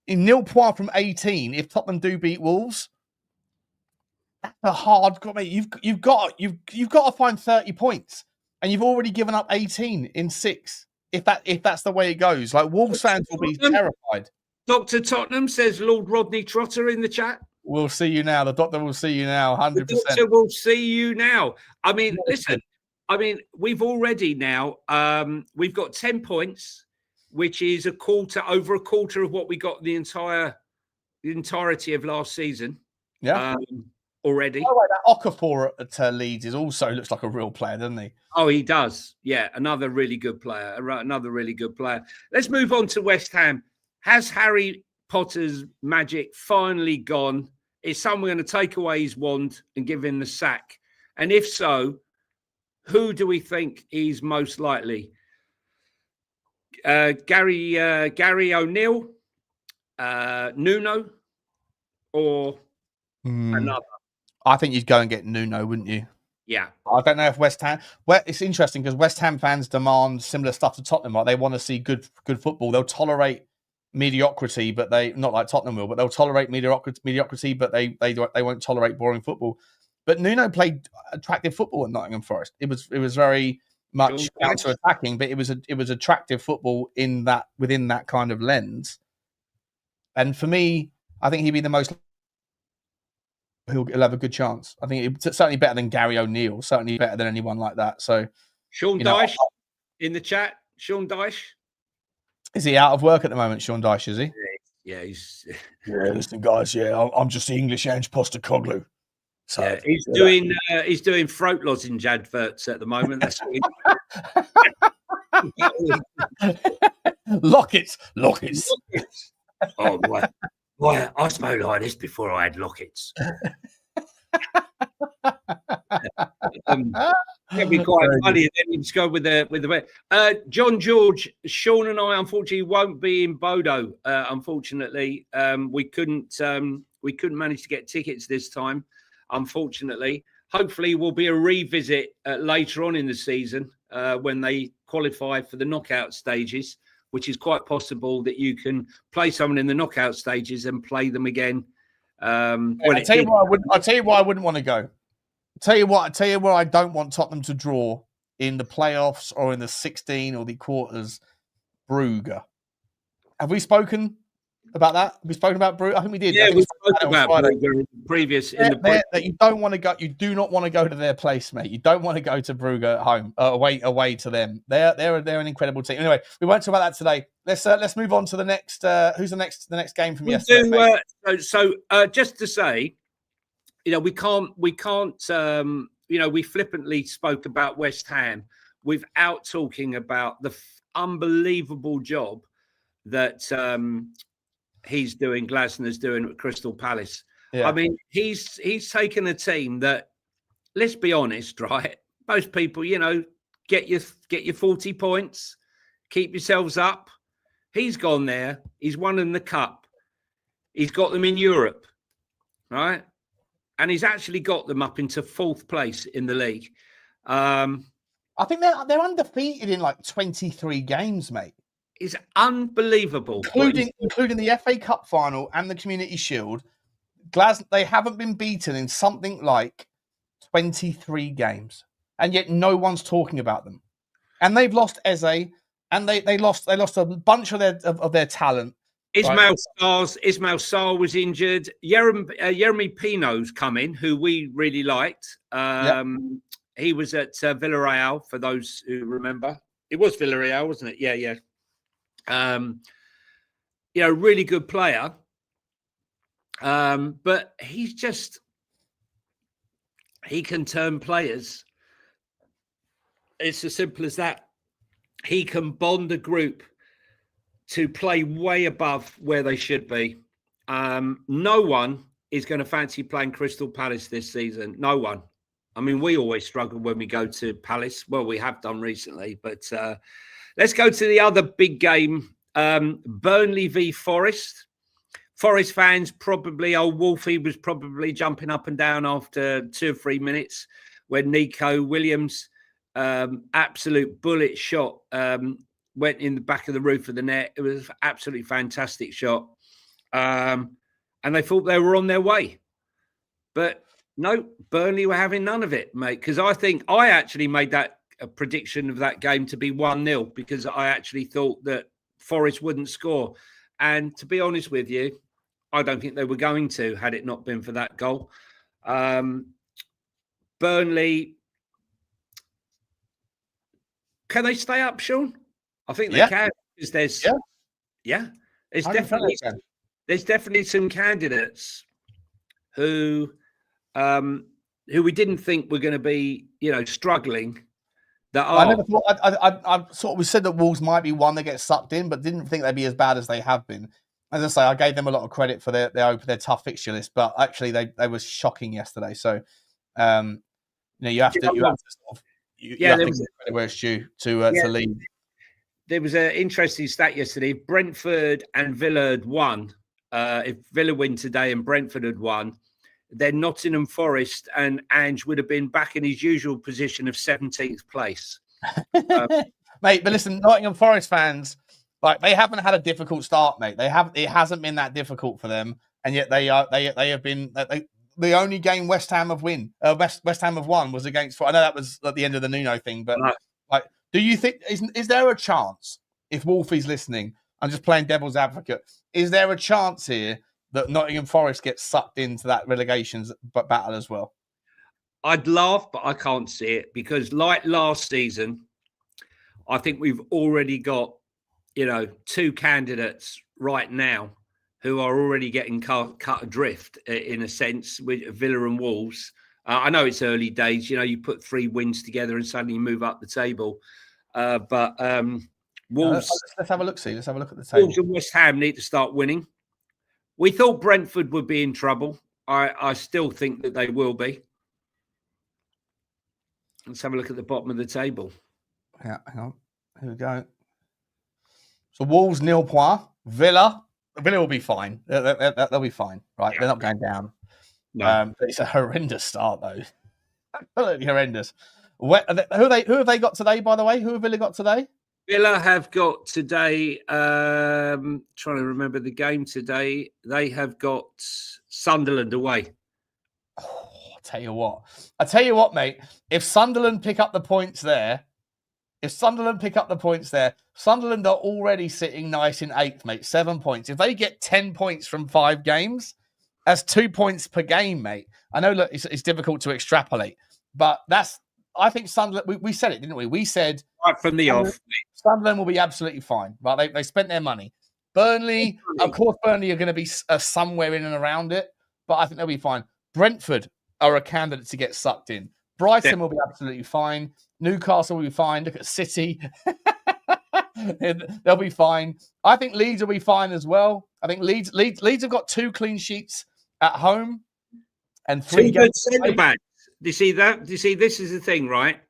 in nil points from 18, if Tottenham do beat Wolves, that's a hard. Mate, you've got to find 30 points, and you've already given up 18 in 6. If that's the way it goes, like Wolves fans will be terrified. Dr. Tottenham says Lord Rodney Trotter in the chat. We'll see you now. The doctor will see you now. 100%. The doctor will see you now. I mean, listen. I mean, we've already now. We've got 10 points, which is over a quarter of what we got the entirety of last season. Yeah. already. Oh, that Okafor at Leeds also looks like a real player, doesn't he? Oh, he does. Yeah, another really good player. Let's move on to West Ham. Has Harry Potter's magic finally gone? Is someone going to take away his wand and give him the sack? And if so, who do we think is most likely? Gary O'Neill, Nuno, or another? I think you'd go and get Nuno, wouldn't you? Yeah. I don't know if West Ham. Well, it's interesting because West Ham fans demand similar stuff to Tottenham. Right? They want to see good football. They'll tolerate mediocrity, but they not like Tottenham will. But they'll tolerate mediocrity, but they won't tolerate boring football. But Nuno played attractive football at Nottingham Forest. It was very much counter-attacking, but it was attractive football within that kind of lens. And for me, I think he'd be the most. He'll have a good chance. I think it's certainly better than Gary O'Neill. Certainly better than anyone like that. So, Sean Dyche in the chat. Sean Dyche, is he out of work at the moment? Sean Dyche, is he? Yeah, he's. Yeah, listen, guys. Yeah, I'm just the English Ange Postecoglou. So yeah, he's doing throat lozenge adverts at the moment. That's Lockets. Oh boy, I smoked like this before I had lockets. It'd be quite funny. And then just go with the John George, Sean and I unfortunately won't be in Bodo. Unfortunately, we couldn't manage to get tickets this time. Unfortunately, hopefully will be a revisit later on in the season when they qualify for the knockout stages, which is quite possible that you can play someone in the knockout stages and play them again. I'll tell you why I wouldn't want to go. Tell you where I don't want Tottenham to draw in the playoffs or in the 16 or the quarters. Brugge. Have we spoken about that? Have we spoken about Brugge? I think we did. Yeah, we spoke about Brugge previous. That you don't want to go. You do not want to go to their place, mate. You don't want to go to Brugge at home, away to them. They're an incredible team. Anyway, we won't talk about that today. Let's move on to the next. Who's the next game from yesterday? Just to say, we can't. We flippantly spoke about West Ham without talking about the unbelievable job that he's doing. Glasner's doing at Crystal Palace. Yeah. I mean, he's taken a team that, let's be honest, right? Most people, get your 40 points, keep yourselves up. He's gone there. He's won them the cup. He's got them in Europe, right? And he's actually got them up into 4th place in the league. I think they're undefeated in like 23 games, mate. It's unbelievable. Including the FA Cup final and the Community Shield. They haven't been beaten in something like 23 games. And yet no one's talking about them. And they've lost Eze, and they lost a bunch of their talent. Ismail Sarr was injured. Jeremy Pino's come in, who we really liked. He was at Villarreal, for those who remember. It was Villarreal, wasn't it? Yeah. Really good player. But he can turn players. It's as simple as that. He can bond a group to play way above where they should be. No one is going to fancy playing Crystal Palace this season. No one. I mean, we always struggle when we go to Palace. Well, we have done recently, but let's go to the other big game. Burnley v Forest. Forest fans probably, Wolfie was probably jumping up and down after 2 or 3 minutes when Nico Williams, absolute bullet shot, went in the back of the roof of the net. It was an absolutely fantastic shot. And they thought they were on their way. But no, Burnley were having none of it, mate. Because I actually made a prediction of that game to be 1-0 because I actually thought that Forest wouldn't score. And to be honest with you, I don't think they were going to, had it not been for that goal. Burnley, can they stay up, Sean? I think they can, because there's there's definitely some candidates who who we didn't think were going to be, struggling. I never thought. I sort of we said that Wolves might be one that gets sucked in, but didn't think they'd be as bad as they have been. As I say, I gave them a lot of credit for their tough fixture list, but actually they were shocking yesterday. So, you have to sort of you have to give credit where it's due to lead. There was an interesting stat yesterday. Brentford and Villa had won. If Villa win today and Brentford had won, then Nottingham Forest and Ange would have been back in his usual position of 17th place. Mate, but listen, Nottingham Forest fans, they haven't had a difficult start, mate. It hasn't been that difficult for them, and yet they have been the only game West Ham have won was against. I know that was at the end of the Nuno thing, but do you think is there a chance, if Wolfie's listening, I'm just playing devil's advocate, is there a chance here that Nottingham Forest gets sucked into that relegation battle as well? I'd laugh, but I can't see it, because like last season, I think we've already got, two candidates right now who are already getting cut adrift in a sense with Villa and Wolves. I know it's early days. You put 3 wins together and suddenly you move up the table. But Wolves... Let's have a look, see. Let's have a look at the table. Wolves and West Ham need to start winning. We thought Brentford would be in trouble. I still think that they will be. Let's have a look at the bottom of the table. Yeah, hang on. Here we go. So Wolves, 0 points. Villa will be fine. They'll be fine, right? Yeah. They're not going down. No. But it's a horrendous start, though. Absolutely horrendous. Who have they got today, by the way? Who have Villa got today? Villa have got today, trying to remember the game today, they have got Sunderland away. Oh, I tell you what, mate, if Sunderland pick up the points there, Sunderland are already sitting nice in 8th, mate, 7 points. If they get 10 points from 5 games, that's 2 points per game, mate. I know, look, it's difficult to extrapolate, but I think Sunderland, we said it, didn't we? We said... Right from the off. Sunderland will be absolutely fine, right? They spent their money. Burnley, of course, Burnley are going to be somewhere in and around it, but I think they'll be fine. Brentford are a candidate to get sucked in. Brighton will be absolutely fine. Newcastle will be fine. Look at City. They'll be fine. I think Leeds will be fine as well. I think Leeds have got 2 clean sheets at home and 3 good centre backs. Do you see that? Do you see, this is the thing, right?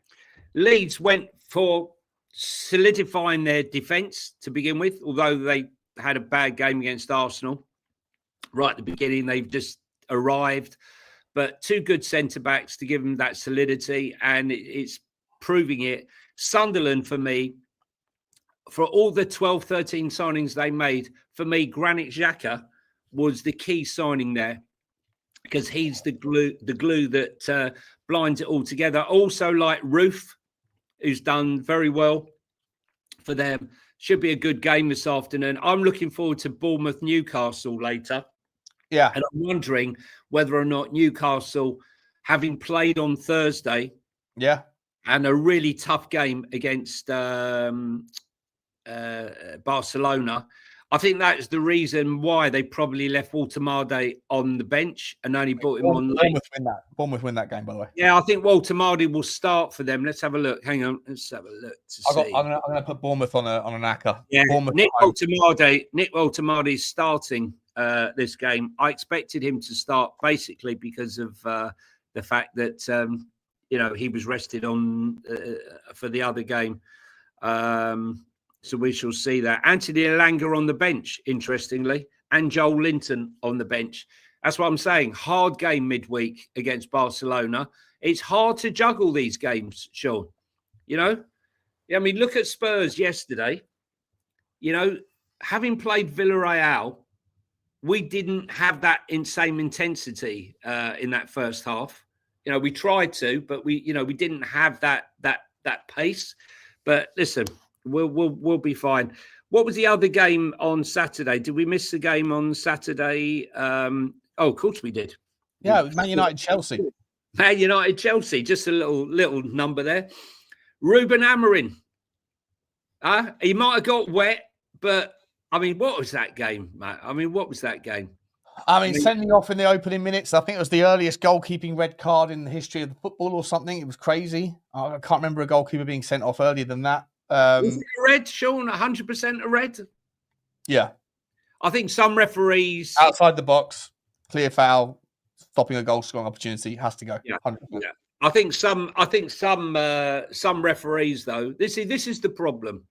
Leeds went for solidifying their defence to begin with, although they had a bad game against Arsenal right at the beginning. They've just arrived. But 2 good centre-backs to give them that solidity, and it's proving it. Sunderland, for me, for all the 12, 13 signings they made, for me, Granit Xhaka was the key signing there, because he's the glue that blinds it all together. Also, like Roof, who's done very well for them. Should be a good game this afternoon. I'm looking forward to Bournemouth-Newcastle later. Yeah. And I'm wondering whether or not Newcastle, having played on Thursday, and a really tough game against Barcelona, I think that's the reason why they probably left Walter Marde on the bench and only brought him on late. Bournemouth win that game, by the way. Yeah, I think Walter Marde will start for them. Let's have a look. Hang on. Let's have a look to see. I'm going to put Bournemouth on an acca. Yeah, Nick Walter Marde is starting this game. I expected him to start basically because of the fact that he was rested on for the other game. So we shall see that. Anthony Elanga on the bench, interestingly, and Joel Linton on the bench. That's what I'm saying. Hard game midweek against Barcelona. It's hard to juggle these games, Sean. I mean, look at Spurs yesterday. Having played Villarreal, we didn't have that same intensity in that first half. We tried to, but we didn't have that pace. But listen, we'll be fine. What was the other game on Saturday? Did we miss the game on Saturday? Of course we did. Yeah, it was Man United Chelsea. Man United Chelsea. Just a little number there. Ruben Amorim. He might have got wet, but I mean, what was that game, Matt? What was that game? I mean, sending off in the opening minutes, I think it was the earliest goalkeeping red card in the history of the football or something. It was crazy. I can't remember a goalkeeper being sent off earlier than that. Is it a red, Sean? 100% a red? Yeah. I think some referees... Outside the box, clear foul, stopping a goal scoring opportunity, has to go. Yeah. 100%. Yeah. I think some referees, though, this is the problem.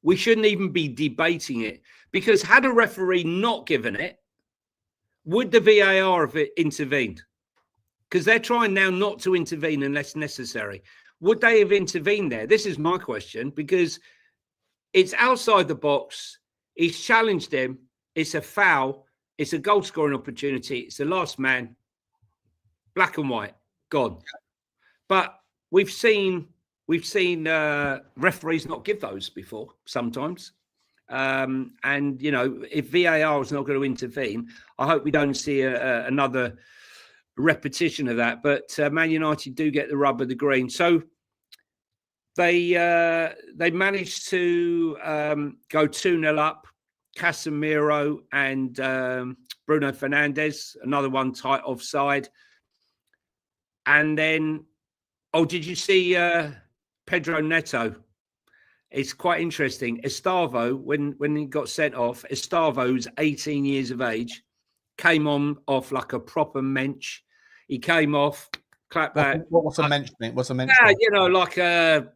We shouldn't even be debating it, because had a referee not given it, would the VAR have intervened? Because they're trying now not to intervene unless necessary. Would they have intervened there? This is my question, because it's outside the box. He's challenged him. It's a foul. It's a goal scoring opportunity. It's the last man. Black and white, gone. But we've seen referees not give those before sometimes. And, you know, if VAR is not going to intervene, I hope we don't see another repetition of that. But Man United do get the rub of the green. So they managed to go 2-0 up. Casemiro and Bruno Fernandes, another one tight offside. And then, did you see Pedro Neto? It's quite interesting. Estavo, when he got sent off, Estavo, who's 18 years of age, came off like a proper mensch. He came off, clapped that. What's a mensch mean? What's a mensch? Yeah, you know, like a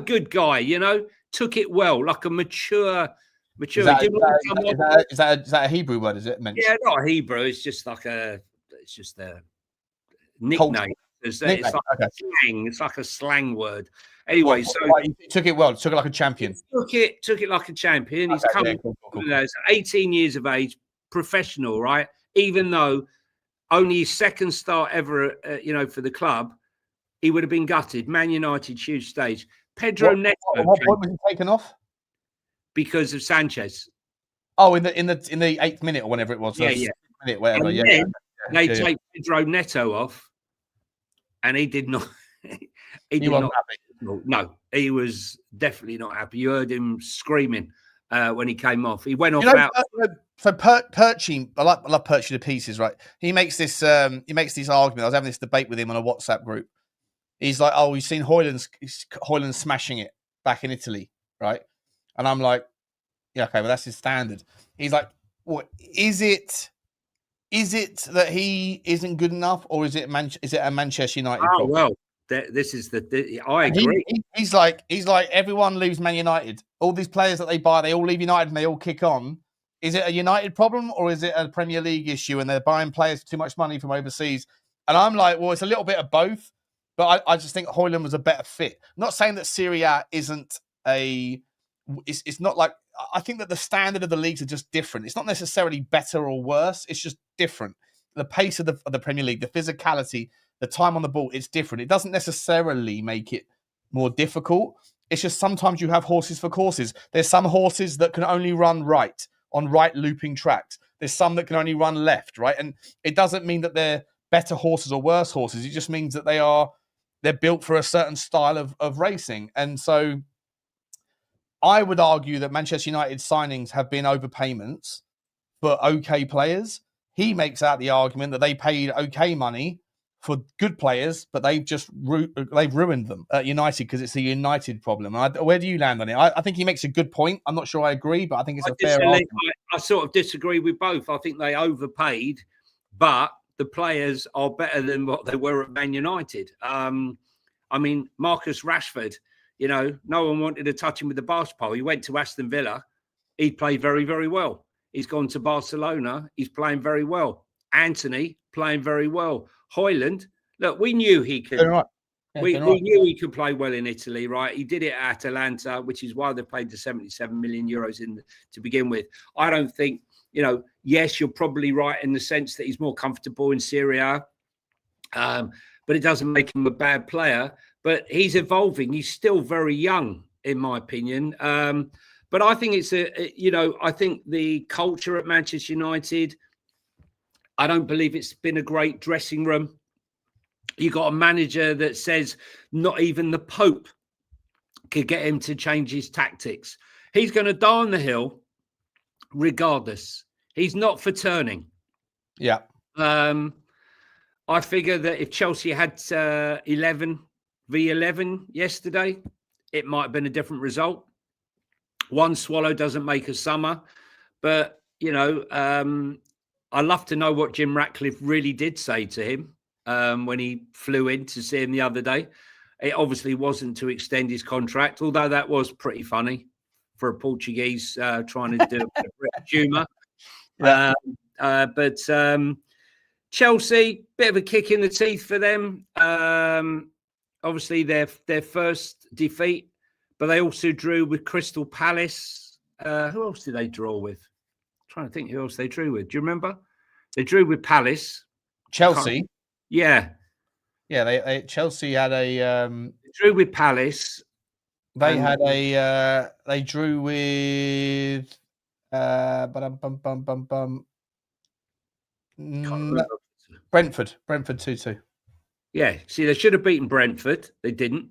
good guy. You know, took it well, like a mature. Is that a Hebrew word? Is it mensch? Yeah, not a Hebrew. It's just a nickname. It's like a slang. It's like a slang word. Anyway, he took it well. Took it like a champion. Took it like a champion. He's coming. Cool. 18 years of age, professional, right? Even though only his second start ever, for the club, he would have been gutted. Man United, huge stage. Pedro Neto. What point was he taken off? Because of Sanchez. Oh, in the 8th minute or whenever it was. Yeah. Minute, whatever. And then they take Pedro Neto off, and he did not. He wasn't happy. No, he was definitely not happy. You heard him screaming when he came off. He went off out. So Perchy, I love Perchy to pieces, right? He makes this argument. I was having this debate with him on a WhatsApp group. He's like, "Oh, you've seen Højlund smashing it back in Italy, right?" And I'm like, "Yeah, okay, well that's his standard." He's like, "What is it? Is it that he isn't good enough, or is it a Manchester United problem?" Well, this is I agree. He's like everyone leaves Man United. All these players that they buy, they all leave United and they all kick on. Is it a United problem, or is it a Premier League issue and they're buying players for too much money from overseas? And I'm like, well, it's a little bit of both. But I just think Højlund was a better fit. I'm not saying that Serie A isn't it's not like, I think that the standard of the leagues are just different. It's not necessarily better or worse. It's just different. The pace of the Premier League, the physicality, the time on the ball, it's different. It doesn't necessarily make it more difficult. It's just sometimes you have horses for courses. There's some horses that can only run right on right looping tracks. There's some that can only run left, right? And it doesn't mean that they're better horses or worse horses. It just means that they're built for a certain style of racing. And so I would argue that Manchester United signings have been overpayments for okay players. He makes out the argument that they paid okay money for good players, but they've ruined them at United because it's a United problem. Where do you land on it? I think he makes a good point. I'm not sure I agree, but I think it's a fair argument. I sort of disagree with both. I think they overpaid, but the players are better than what they were at Man United. I mean, Marcus Rashford, no one wanted to touch him with the basketball pole. He went to Aston Villa. He played very, very well. He's gone to Barcelona. He's playing very well. Anthony playing very well. Højlund, look, we knew he could. Right. Yeah, we knew he could play well in Italy, right? He did it at Atalanta, which is why they paid the 77 million euros to begin with. I don't think, yes, you're probably right in the sense that he's more comfortable in Serie A, but it doesn't make him a bad player. But he's evolving. He's still very young, in my opinion. But I think I think the culture at Manchester United, I don't believe it's been a great dressing room. You got a manager that says not even the Pope could get him to change his tactics. He's going to die on the hill regardless. He's not for turning. Yeah. I figure that if Chelsea had 11 v 11 yesterday, it might have been a different result. One swallow doesn't make a summer, but I love to know what Jim Ratcliffe really did say to him when he flew in to see him the other day. It obviously wasn't to extend his contract, although that was pretty funny for a Portuguese trying to do a British humour. Yeah. But Chelsea, bit of a kick in the teeth for them. Obviously, their first defeat, but they also drew with Crystal Palace. Who else did they draw with? I'm trying to think who else they drew with. Do you remember? They drew with Palace. Chelsea. Yeah. Yeah, they Chelsea had a They drew with Palace. They had a they drew with Brentford 2-2. Yeah, see, they should have beaten Brentford. They didn't.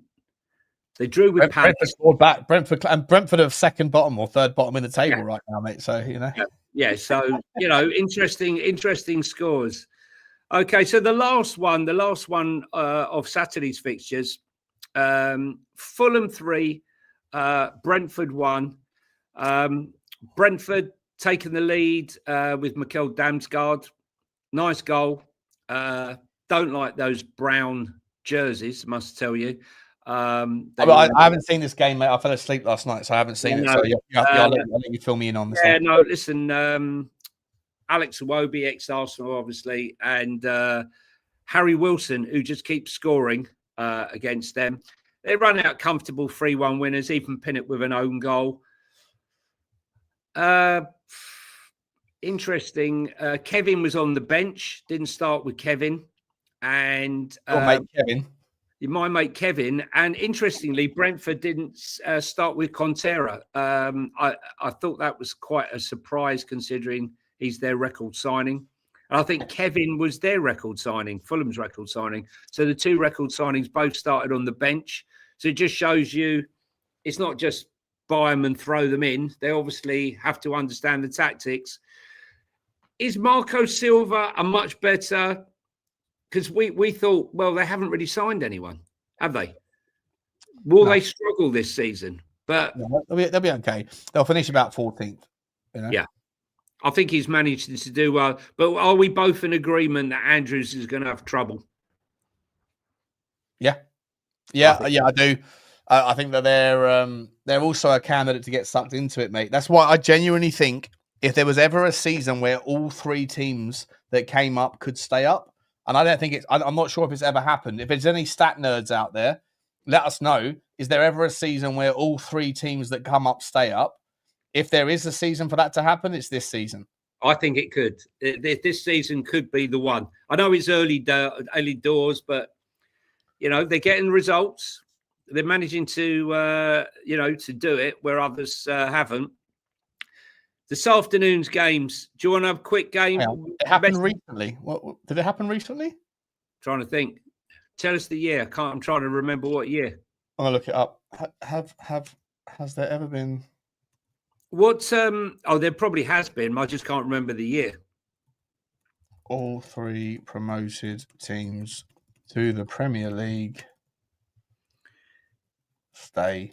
They drew with Palace. Brentford scored back. Brentford are second bottom or third bottom in the table right now, mate. So Yeah. So interesting scores. Okay, so the last one of Saturday's fixtures, Fulham 3, Brentford 1. Brentford taking the lead with Mikel Damsgaard. Nice goal. Don't like those brown jerseys, must tell you. I haven't seen this game, mate. I fell asleep last night, so I haven't seen it. So I'll let you fill me in on this. Yeah, no, listen, Alex Iwobi, ex-Arsenal, obviously, and Harry Wilson, who just keeps scoring against them. They run out comfortable 3-1 winners, even pin it with an own goal. Interesting. Kevin was on the bench, didn't start with Kevin. And mate Kevin. My mate Kevin. And interestingly, Brentford didn't start with Contera. I thought that was quite a surprise considering he's their record signing. And I think Kevin was their record signing, Fulham's record signing. So the two record signings both started on the bench. So it just shows you it's not just buy them and throw them in. They obviously have to understand the tactics. Is Marco Silva a much better? Because we thought, well, they haven't really signed anyone, have they? Will they struggle this season? But they'll be okay. They'll finish about 14th. Yeah. I think he's managed to do well. But are we both in agreement that Andrews is going to have trouble? Yeah, I do. I think that they're also a candidate to get sucked into it, mate. That's why I genuinely think if there was ever a season where all three teams that came up could stay up, and I don't think I'm not sure if it's ever happened. If there's any stat nerds out there, let us know. Is there ever a season where all three teams that come up stay up? If there is a season for that to happen, it's this season. I think it could. This season could be the one. I know it's early doors, but they're getting results. They're managing to to do it where others haven't. This afternoon's games. Do you want to have a quick game? It happened recently. Did it happen recently? Trying to think. Tell us the year. I'm trying to remember what year. I'm gonna look it up. Has there ever been? There probably has been. I just can't remember the year. All three promoted teams to the Premier League stay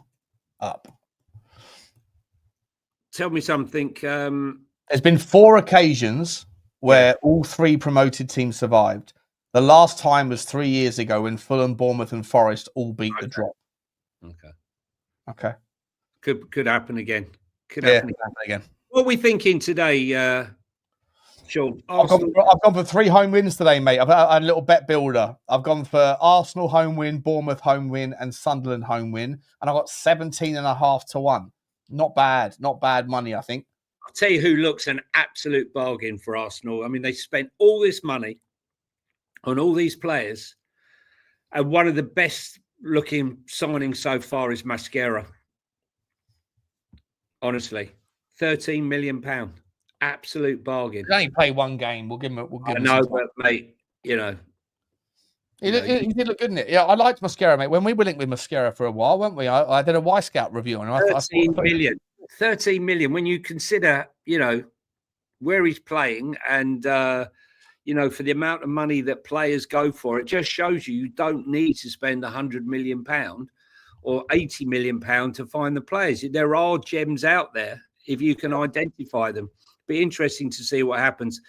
up. Tell me something. There's been 4 occasions where all three promoted teams survived. The last time was 3 years ago when Fulham, Bournemouth, and Forest all beat the drop. Okay. Could happen again. Could happen again. What are we thinking today, Sean? I've gone for 3 home wins today, mate. I've had a little bet builder. I've gone for Arsenal home win, Bournemouth home win, and Sunderland home win. And I got 17.5 to 1. Not bad money, I think. I'll tell you who looks an absolute bargain for Arsenal. I mean, they spent all this money on all these players, and one of the best looking signings so far is Mascara. Honestly, £13 million, absolute bargain. He only played 1 game. We'll give him. I know, but mate, he did look good in it. Yeah, I liked Mascara, mate. When we were linked with Mascara for a while, weren't we? I did a Y Scout review on him. 13 million. When you consider, where he's playing, and for the amount of money that players go for, it just shows you don't need to spend £100 million or £80 million to find the players. There are gems out there if you can identify them. Be interesting to see what happens.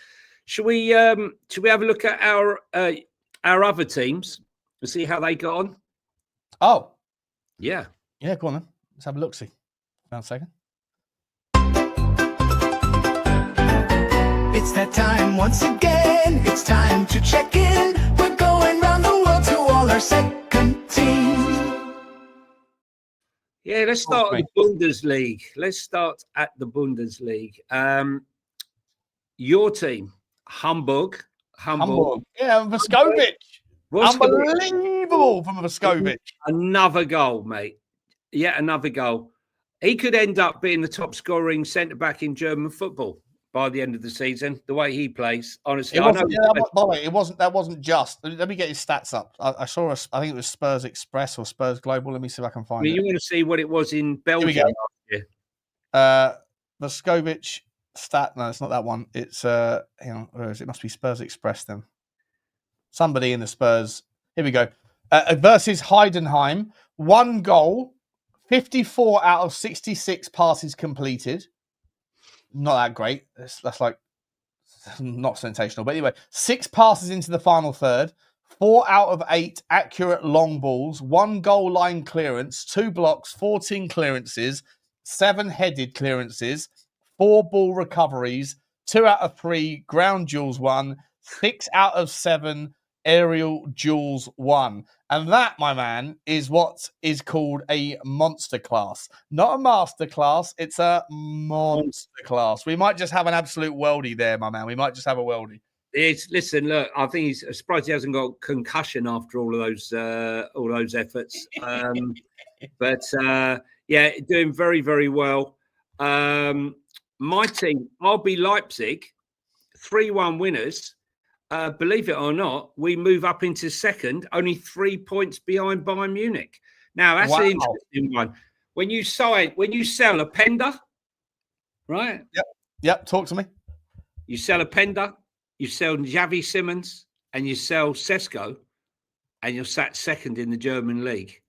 Should we have a look at our other teams and see how they got on? Oh, yeah, go on then. Let's have a look. See, one second. It's that time once again. It's time to check in. We're going round the world to all our second teams. Yeah, let's start at the Bundesliga. Let's start at the Bundesliga. Your team, Hamburg. Yeah, Voskovic. Unbelievable from Voskovic. Another goal, mate. Yet another goal. He could end up being the top scoring centre-back in German football by the end of the season, the way he plays. Honestly, by the way, that wasn't just. Let me get his stats up. I saw. I think it was Spurs Express or Spurs Global. Let me see if I can find it. You want to see what it was in Belgium last year? Voskovic stat. No, it's not that one. It's hang on. Where is it? It must be Spurs Express then. Somebody in the Spurs. Here we go. Versus Heidenheim, 1 goal, 54 out of 66 passes completed. Not that great. That's like not sensational. But anyway, 6 passes into the final third, 4 out of 8 accurate long balls, 1 goal line clearance, 2 blocks, 14 clearances, 7 headed clearances, 4 ball recoveries, 2 out of 3 ground duels won, 6 out of 7 aerial duels won. And that, my man, is what is called a monster class. Not a master class, it's a monster class. We might just have an absolute worldie there, my man. We might just have a worldie. Listen, look, I think he's surprised he hasn't got concussion after all of those efforts. But doing very, very well. My team, RB Leipzig, 3-1 winners. Believe it or not, we move up into second, only 3 points behind Bayern Munich. Now, that's an interesting one. When you sell a Pender, right? Yep. Talk to me. You sell a Pender, you sell Xavi Simons, and you sell Sesko, and you're sat second in the German league.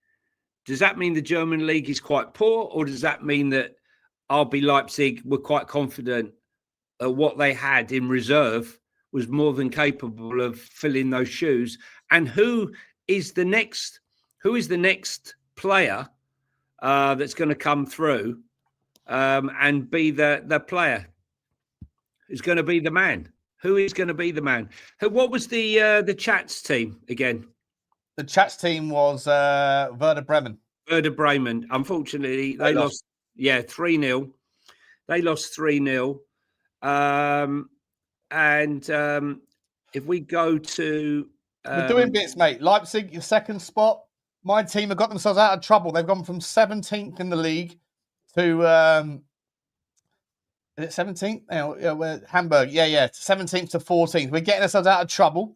Does that mean the German league is quite poor, or does that mean that RB Leipzig were quite confident that what they had in reserve was more than capable of filling those shoes? And who is the next player that's going to come through and be the player who's going to be the man? Who is going to be the man? What was the Chats team again? The Chats team was Werder Bremen. Werder Bremen. Unfortunately, they lost. 3-0. They lost 3-0. And if we go to... We're doing bits, mate. Leipzig, your second spot. My team have got themselves out of trouble. They've gone from 17th in the league to... is it 17th? We're Hamburg. 17th to 14th. We're getting ourselves out of trouble.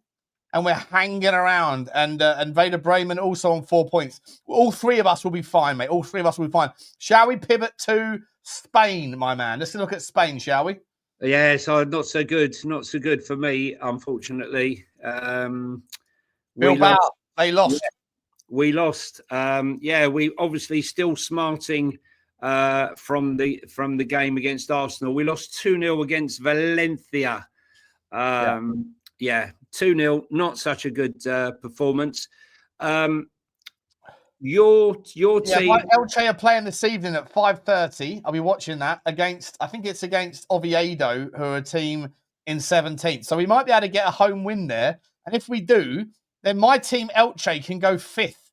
And we're hanging around. And Werder Bremen also on 4 points. All 3 of us will be fine, mate. All 3 of us will be fine. Shall we pivot to Spain, my man? Let's look at Spain, shall we? Yeah, so not so good. Not so good for me, unfortunately. They lost. Yeah, we lost. We obviously still smarting from the game against Arsenal. We lost 2-0 against Valencia. 2-0. Not such a good performance. Your team. Elche are playing this evening at 5:30. I'll be watching that against Oviedo, who are a team in 17th. So we might be able to get a home win there. And if we do, then my team Elche can go 5th.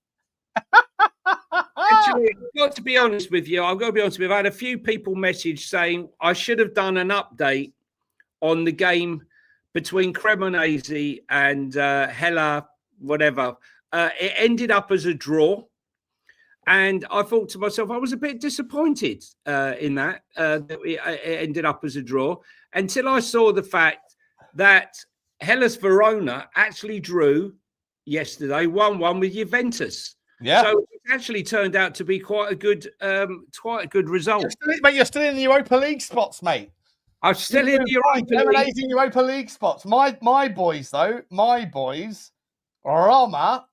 Actually, I've got to be honest with you. I've had a few people message saying I should have done an update on the game between Cremonese and Hella, whatever. It ended up as a draw. And I thought to myself, I was a bit disappointed in that. It ended up as a draw until I saw the fact that Hellas Verona actually drew yesterday 1-1 with Juventus. Yeah. So it actually turned out to be quite a good result. You're still in the Europa League spots, mate. I'm still in the Europa League. Eliminating Europa League spots. My boys, though, Roma,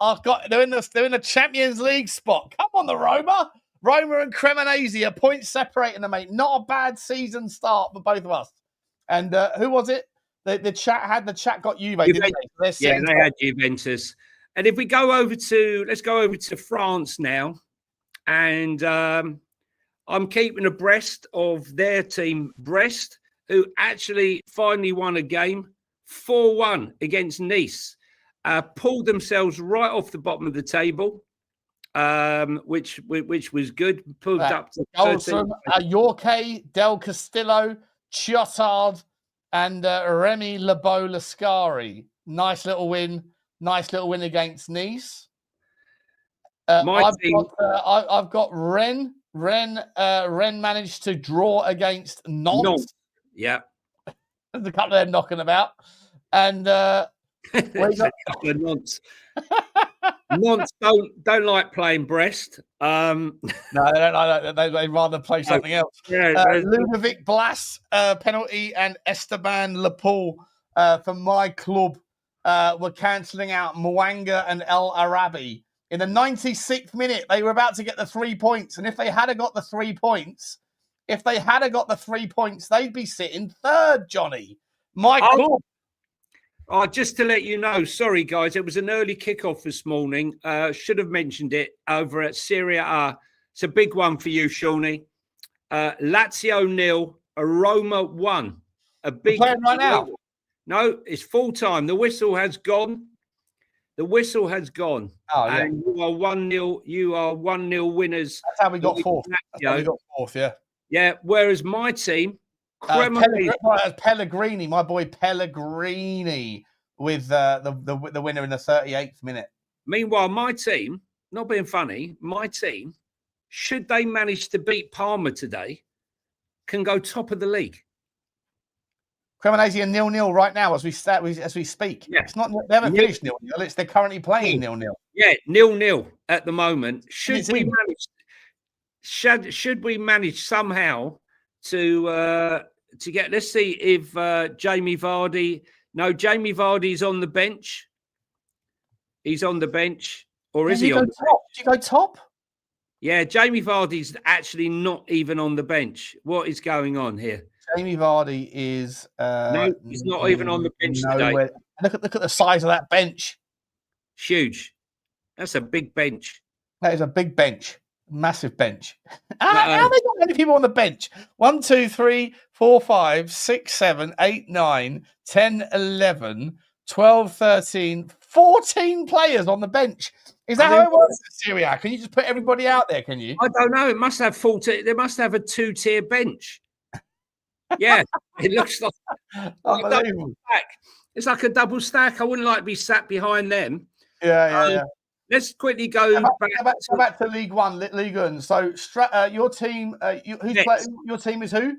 they're in the Champions League spot. Come on, the Roma. Roma and Cremonese, a point separating them, mate. Not a bad season start for both of us. And who was it? The chat got Juve, didn't they? Yeah, they had Juventus. And if we let's go over to France now. And I'm keeping abreast of their team, Brest, who actually finally won a game 4-1 against Nice. Pulled themselves right off the bottom of the table, which was good. Pulled up to goals from Yorke, Del Castillo, Chiotard, and Remy Lebeau Lascari. Nice little win against Nice. I've got Rennes. Rennes managed to draw against Nantes. Yeah, there's a couple of them knocking about, and Nantes. Nantes don't like playing Brest. No, they don't like that. They'd rather play something else. Yeah, Ludovic Blas penalty and Esteban Lepoul from my club were cancelling out Mwanga and El Arabi. In the 96th minute, they were about to get the 3 points. And if they had got the 3 points, they'd be sitting third, Johnny. My club. Just to let you know, sorry, guys, it was an early kickoff this morning. Should have mentioned it over at Serie A. It's a big one for you, Shawnee. Lazio 0, Roma 1. A big playing right now. No, it's full time. The whistle has gone. Oh, yeah. And you are 1-0. You are 1-0 winners. That's how we got fourth. Yeah. Yeah. Whereas my team, Pellegrini, my boy Pellegrini, with the winner in the 38th minute. Meanwhile, my team, not being funny, should they manage to beat Parma today, can go top of the league. Cremonese are 0-0 right now as we speak. Yeah. It's not. They haven't finished 0-0. They're currently playing 0-0. Yeah, 0-0 at the moment. Should we manage somehow to get? Let's see if Jamie Vardy. No, Jamie Vardy's on the bench. He's on the bench, or is he on? Did you go top? Yeah, Jamie Vardy's actually not even on the bench. What is going on here? Jamie Vardy is no, he's not even on the bench today. Look at the size of that bench. Huge. That's a big bench. That is a big bench. Massive bench. How have they got many people on the bench? 1, 2, 3, 4, 5, 6, 7, 8, 9, 10, 11, 12, 13, 14 players on the bench. Is that how it works in Serie A? Can you just put everybody out there, can you? I don't know. It must have 14. They must have a 2-tier bench. Yeah, it looks like unbelievable. It's like a double stack. I wouldn't like to be sat behind them. Yeah. Let's quickly go back to League One, League One. So your team, your team is who?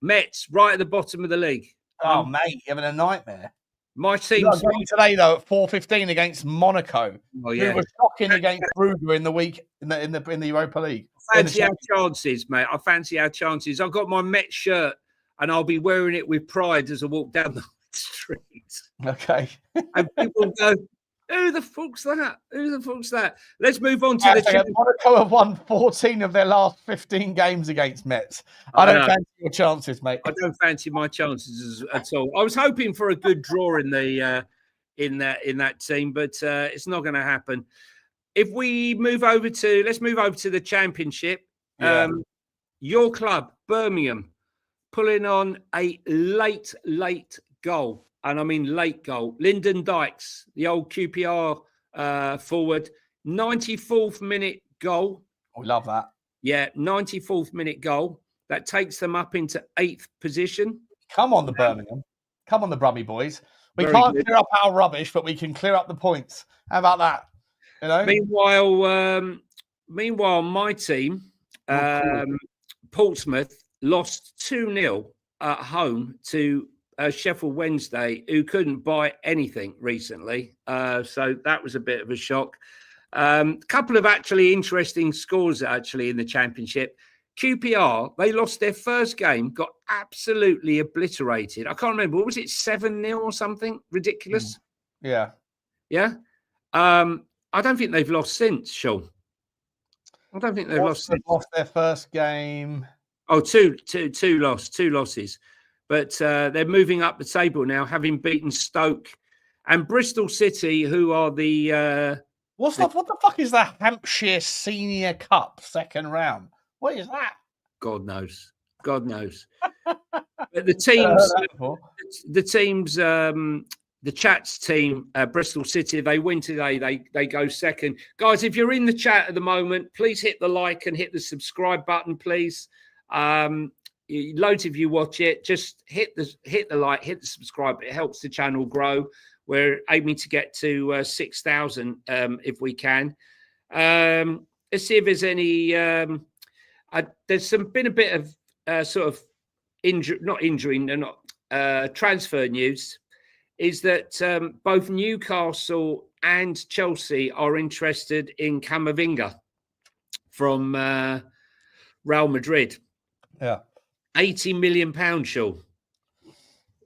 Metz, right at the bottom of the league. Oh, mate, you're having a nightmare. My team's today though at 4:15 against Monaco. Oh yeah, who were shocking against Brugge in the week in the Europa League. I fancy our chances, mate. I fancy our chances. I've got my Met shirt, and I'll be wearing it with pride as I walk down the street. Okay. And people go, "Who the fuck's that? Who the fuck's that?" Let's move on to the. Monaco have won 14 of their last 15 games against Metz. I don't fancy your chances, mate. I don't fancy my chances at all. I was hoping for a good draw in the in that team, but it's not going to happen. If we move over to the Championship, your club Birmingham pulling on a late goal. And I mean late goal. Lyndon Dykes, the old QPR forward, 94th minute goal. We love that. Yeah, 94th minute goal. That takes them up into 8th position. Come on, the Birmingham. Come on, the Brummy boys. We can't clear up our rubbish, but we can clear up the points. How about that? You know. Meanwhile, my team, Portsmouth, lost 2-0 at home to Sheffield Wednesday, who couldn't buy anything recently. So that was a bit of a shock. Couple of actually interesting scores in the Championship. QPR, they lost their first game, got absolutely obliterated. I can't remember. What was it, 7-0 or something? Ridiculous. Yeah. Yeah. I don't think they've lost since, Sean. I don't think they've lost since. Lost their first game. Oh, two losses. But they're moving up the table now, having beaten Stoke and Bristol City, who are the... What the fuck is the Hampshire Senior Cup second round? What is that? God knows. God knows. But the teams, the Chats team, Bristol City, they win today. They go second. Guys, if you're in the chat at the moment, please hit the like and hit the subscribe button, please. Loads of you watch it. Just hit the like, hit the subscribe. It helps the channel grow. We're aiming to get to 6,000 if we can. Let's see if there's any. There's been a bit of sort of transfer news. Is that both Newcastle and Chelsea are interested in Camavinga from Real Madrid? Yeah. £80 million, Sean.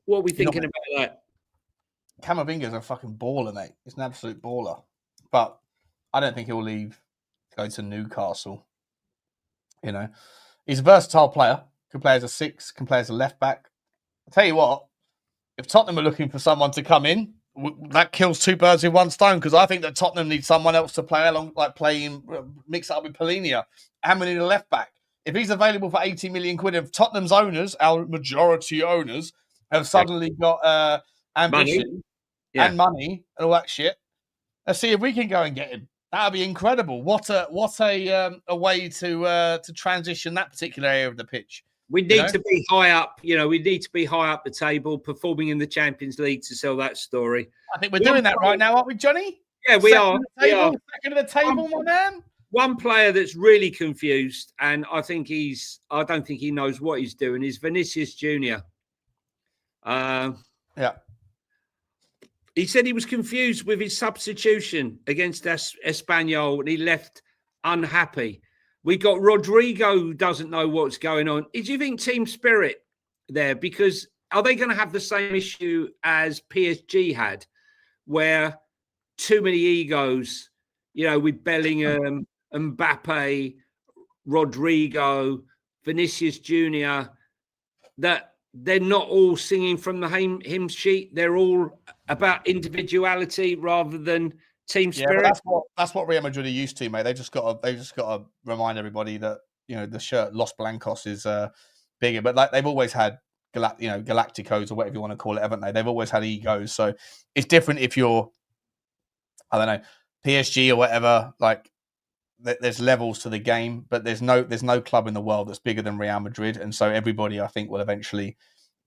What are we thinking about that? Camavinga's a fucking baller, mate. He's an absolute baller. But I don't think he'll leave to go to Newcastle. You know, he's a versatile player. Can play as a 6, can play as a left back. I'll tell you what, if Tottenham are looking for someone to come in, that kills two birds with one stone, because I think that Tottenham needs someone else to play along, like mix it up with Polinia, and we need a left back. If he's available for 80 million quid, if Tottenham's owners, our majority owners, have suddenly got ambition and money and all that shit, let's see if we can go and get him. That would be incredible. What a way to transition that particular area of the pitch. We need to be high up. You know, we need to be high up the table, performing in the Champions League to sell that story. I think we're doing that right now, aren't we, Johnny? Yeah, we are. Second of the table, my man. One player that's really confused, and I don't think he knows what he's doing, is Vinicius Junior. He said he was confused with his substitution against Espanyol, and he left unhappy. We got Rodrigo, who doesn't know what's going on. Do you think team spirit there? Because are they going to have the same issue as PSG had, where too many egos, you know, with Bellingham, Mbappe, Rodrigo, Vinicius Junior, that they're not all singing from the hymn sheet. They're all about individuality rather than team spirit. Yeah, that's what Real Madrid are used to, mate. They just got to remind everybody that, you know, the shirt Los Blancos is bigger, but like they've always had Galacticos or whatever you want to call it, haven't they? They've always had egos, so it's different if you're, I don't know, PSG or whatever. Like there's levels to the game, but there's no club in the world that's bigger than Real Madrid, and so everybody, I think, will eventually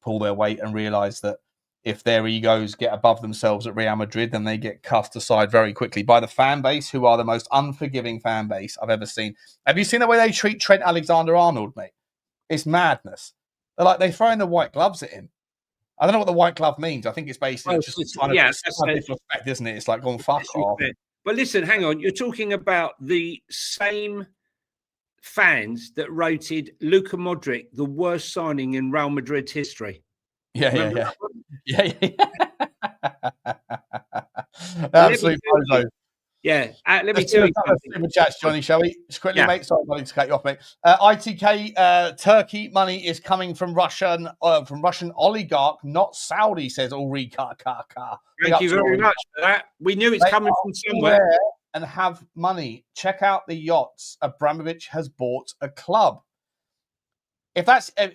pull their weight and realize that if their egos get above themselves at Real Madrid, then they get cast aside very quickly by the fan base, who are the most unforgiving fan base I've ever seen. Have you seen the way they treat Trent Alexander-Arnold, mate? It's madness. They're throwing the white gloves at him. I don't know what the white glove means. I think it's basically just disrespect, isn't it? It's like going fuck off. But listen, hang on. You're talking about the same fans that rated Luka Modric the worst signing in Real Madrid's history. Yeah. Absolutely. Yeah, let me tell you something. Super chats, Johnny, shall we? Just quickly, mate. Sorry, I need to cut you off, mate. ITK Turkey money is coming from Russian oligarch, not Saudi, says Ulrika. Thank you very much for that. We knew it's coming from somewhere. And have money. Check out the yachts. Abramovich has bought a club. If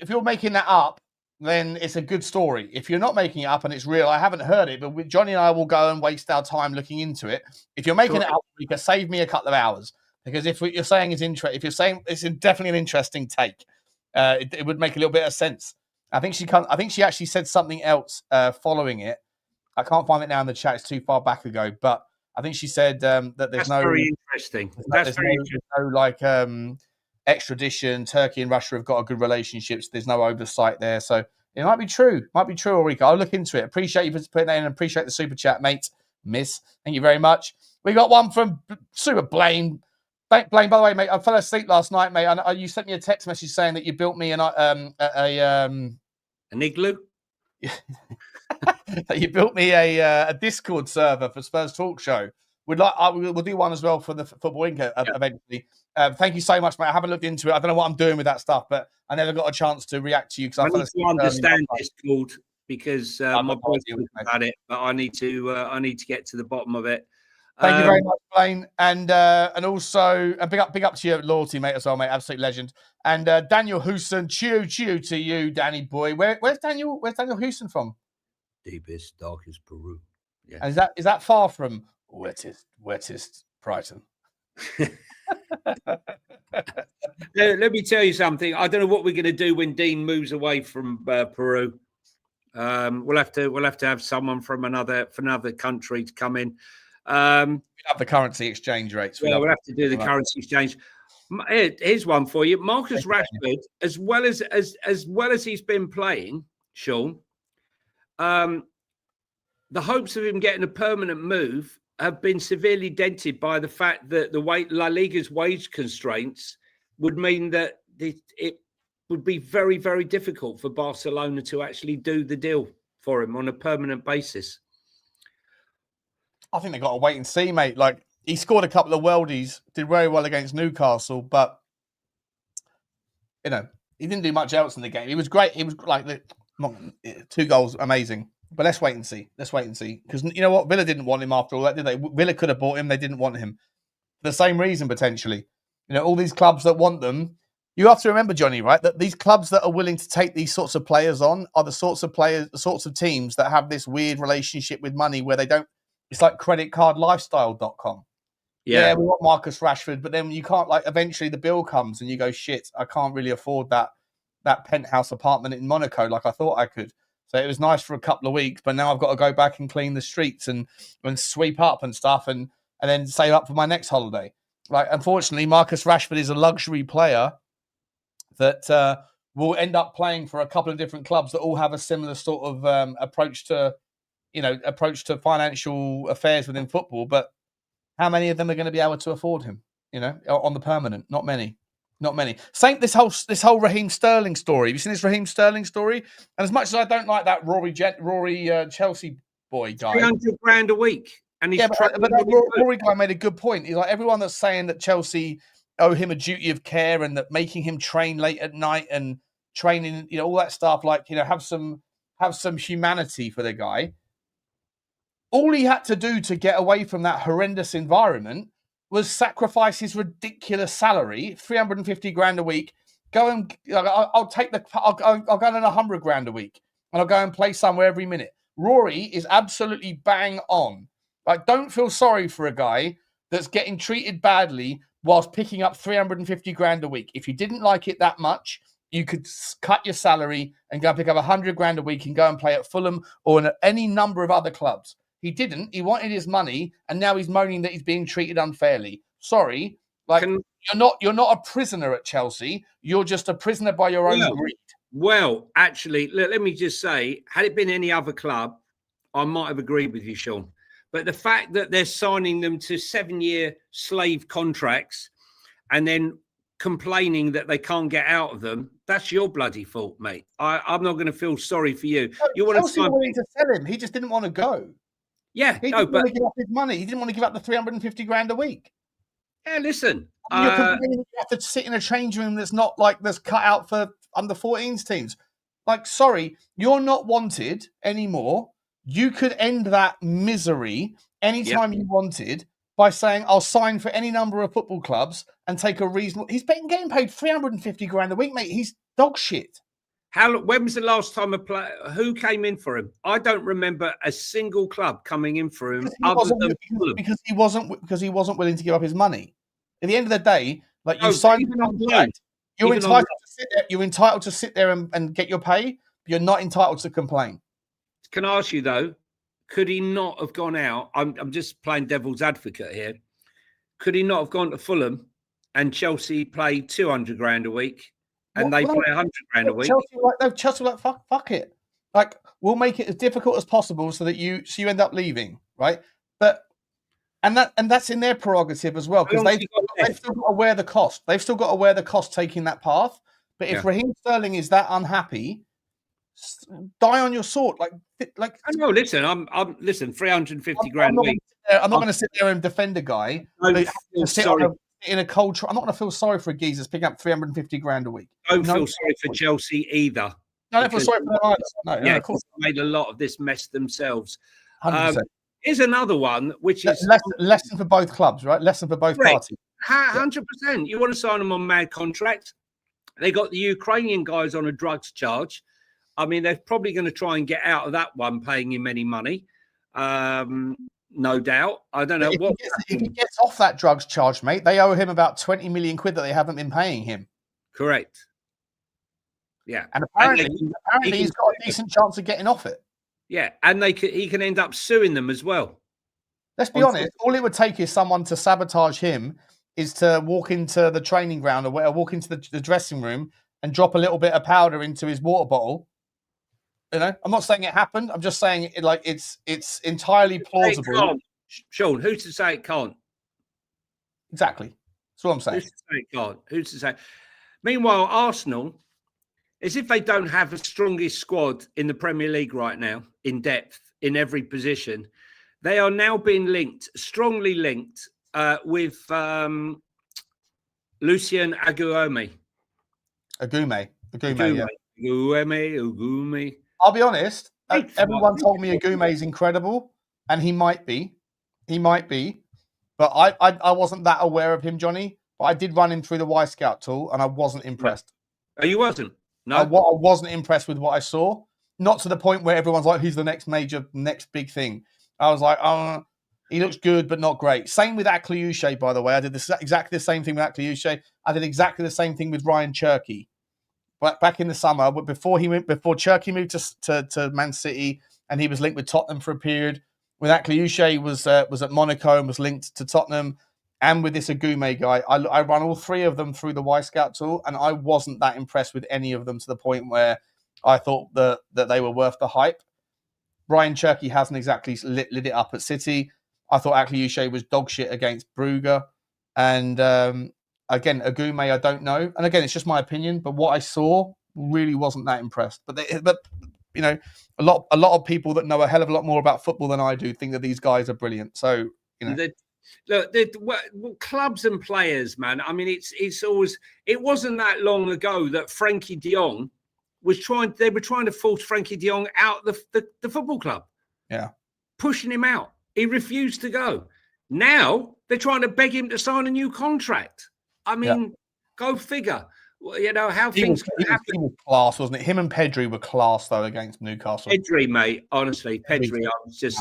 you're making that up, then it's a good story. If you're not making it up and it's real, I haven't heard it, but Johnny and I will go and waste our time looking into it. If you're making it up, you can save me a couple of hours, because if what you're saying is interesting, if you're saying it's definitely an interesting take, it would make a little bit of sense. I think she actually said something else following it. I can't find it now in the chat; it's too far back ago. But I think she said that there's very interesting. There's no extradition. Turkey and Russia have got a good relationships. There's no oversight there. So it might be true. Ulrika. I'll look into it. Appreciate you for putting that in, and appreciate the super chat, mate. Miss. Thank you very much. We got one from Super Blaine Blaine, by the way, mate, I fell asleep last night, mate. And you sent me a text message saying that you built me An igloo. that you built me a Discord server for Spurs Talk Show. We'll do one as well for the Football Inc. Eventually. Thank you so much, mate. I haven't looked into it. I don't know what I'm doing with that stuff, but I never got a chance to react to you because I need to understand Discord because my boys talk about it, but I need to get to the bottom of it. Thank you very much, Blaine, and also big up to your loyalty, mate, as well, mate. Absolute legend. And Daniel Houston, chew to you, Danny boy. Where's Daniel Houston from? Deepest, darkest Peru. Yeah. And is that far from wettest Brighton? Let me tell you something. I don't know what we're going to do when Dean moves away from Peru. We'll have to have someone from another country to come in. We have the currency exchange rates. We'll have to do the currency exchange. Here's one for you, Marcus Rashford. As well as he's been playing, Sean. The hopes of him getting a permanent move have been severely dented by the fact that La Liga's wage constraints would mean that it would be very, very difficult for Barcelona to actually do the deal for him on a permanent basis. I think they've got to wait and see, mate. Like, he scored a couple of worldies, did very well against Newcastle, but, he didn't do much else in the game. He was great. He was like 2 goals, amazing. But let's wait and see. Because you know what? Villa didn't want him after all that, did they? Villa could have bought him. They didn't want him. For the same reason, potentially. All these clubs that want them. You have to remember, Johnny, right? That these clubs that are willing to take these sorts of players on are the sorts of teams that have this weird relationship with money where they don't. It's like creditcardlifestyle.com. Yeah, we want Marcus Rashford, but then you can't, eventually the bill comes and you go, shit, I can't really afford that penthouse apartment in Monaco like I thought I could. So it was nice for a couple of weeks, but now I've got to go back and clean the streets and sweep up and stuff and then save up for my next holiday. Unfortunately, Marcus Rashford is a luxury player that will end up playing for a couple of different clubs that all have a similar sort of approach to financial affairs within football. But how many of them are going to be able to afford him, on the permanent? Not many. Same this whole Raheem Sterling story. Have you seen this Raheem Sterling story? And as much as I don't like that Rory Chelsea boy guy, £300,000 a week, and he's but that Rory guy made a good point. He's like, everyone that's saying that Chelsea owe him a duty of care and that making him train late at night and training, all that stuff, have some humanity for the guy. All he had to do to get away from that horrendous environment was sacrifice his ridiculous salary, $350,000 a week. I'll go on 100,000 a week, and I'll go and play somewhere every minute. Rory is absolutely bang on. Don't feel sorry for a guy that's getting treated badly whilst picking up $350,000 a week. If you didn't like it that much, you could cut your salary and go pick up $100,000 a week and go and play at Fulham or in any number of other clubs. He didn't. He wanted his money, and now he's moaning that he's being treated unfairly. Sorry, you're not a prisoner at Chelsea. You're just a prisoner by your own greed. Well, actually, let me just say, had it been any other club, I might have agreed with you, Sean. But the fact that they're signing them to 7-year slave contracts and then complaining that they can't get out of them, that's your bloody fault, mate. I'm not going to feel sorry for you. You want Chelsea wanted to sell him. He just didn't want to go. Yeah, he didn't want to give up his money. He didn't want to give up the $350,000 a week. Yeah, listen. You have to sit in a change room that's not that's cut out for under 14s teams. Sorry, you're not wanted anymore. You could end that misery anytime you wanted by saying, I'll sign for any number of football clubs and take a reasonable. He's getting paid $350,000 a week, mate. He's dog shit. When was the last time who came in for him? I don't remember a single club coming in for him because he wasn't willing to give up his money. At the end of the day, you signed a contract, you're entitled to sit there and get your pay, but you're not entitled to complain. Can I ask you though, could he not have gone out? I'm just playing devil's advocate here. Could he not have gone to Fulham and Chelsea play $200,000 a week? And they play $100,000 a week. Chelsea were like, fuck it. We'll make it as difficult as possible so that you end up leaving, right? But And that's in their prerogative as well, because they've still got to wear the cost. They've still got to wear the cost taking that path. But if Raheem Sterling is that unhappy, die on your sword. Like I know. Listen, I'm listen. 350 grand a week. I'm not going to sit there and defend a guy. Sorry. In a cold. I'm not going to feel sorry for a geezer picking up 350 grand a week. Don't feel sorry for Chelsea either. No, I don't feel sorry for them either. No, of course. They made a lot of this mess themselves. 100%. Here's another one, which is lesson for both clubs, right? Lesson for both parties. 100%. You want to sign them on mad contract? They got the Ukrainian guys on a drugs charge. I mean, they're probably going to try and get out of that one, paying him any money. No doubt. I don't know if he gets off that drugs charge, mate. They owe him about 20 million quid that they haven't been paying him. Correct. Yeah, and apparently he's got a decent chance of getting off it. Yeah, and he can end up suing them as well. Let's be honest. All it would take is someone to sabotage him, is to walk into the training ground or walk into the dressing room and drop a little bit of powder into his water bottle. You know, I'm not saying it happened. I'm just saying it's entirely plausible. Sean, who's to say it can't? Exactly. That's what I'm saying. Who's to say it can't? Who's to say? Meanwhile, Arsenal, as if they don't have the strongest squad in the Premier League right now, in depth, in every position, they are now being strongly linked with Lucien Aguame. Aguame. I'll be honest. Everyone told me Agume is incredible, and he might be. But I wasn't that aware of him, Johnny. But I did run him through the Y Scout tool, and I wasn't impressed. Oh, you wasn't? No, I wasn't impressed with what I saw. Not to the point where everyone's like, "He's the next big thing." I was like, "Oh, he looks good, but not great." Same with Akliouche, by the way. I did exactly the same thing with Akliouche. I did exactly the same thing with Ryan Cherky. But back in the summer, before Cherky moved to Man City, and he was linked with Tottenham for a period. When Akliouche was at Monaco and was linked to Tottenham, and with this Agume guy, I run all three of them through the Y Scout tool, and I wasn't that impressed with any of them to the point where I thought that they were worth the hype. Ryan Cherky hasn't exactly lit it up at City. I thought Akliouche was dog shit against Brugge. And again, Agume, I don't know. And again, it's just my opinion, but what I saw really wasn't that impressed. But you know, a lot of people that know a hell of a lot more about football than I do think that these guys are brilliant. So, you know. Look, clubs and players, man. I mean, it's always. It wasn't that long ago that Frankie de Jong they were trying to force Frankie de Jong out the football club. Yeah. Pushing him out. He refused to go. Now they're trying to beg him to sign a new contract. I mean, Go figure. You know how things can happen. He was class, wasn't it? Him and Pedri were class though against Newcastle. Pedri, mate. Honestly, Pedri. I was just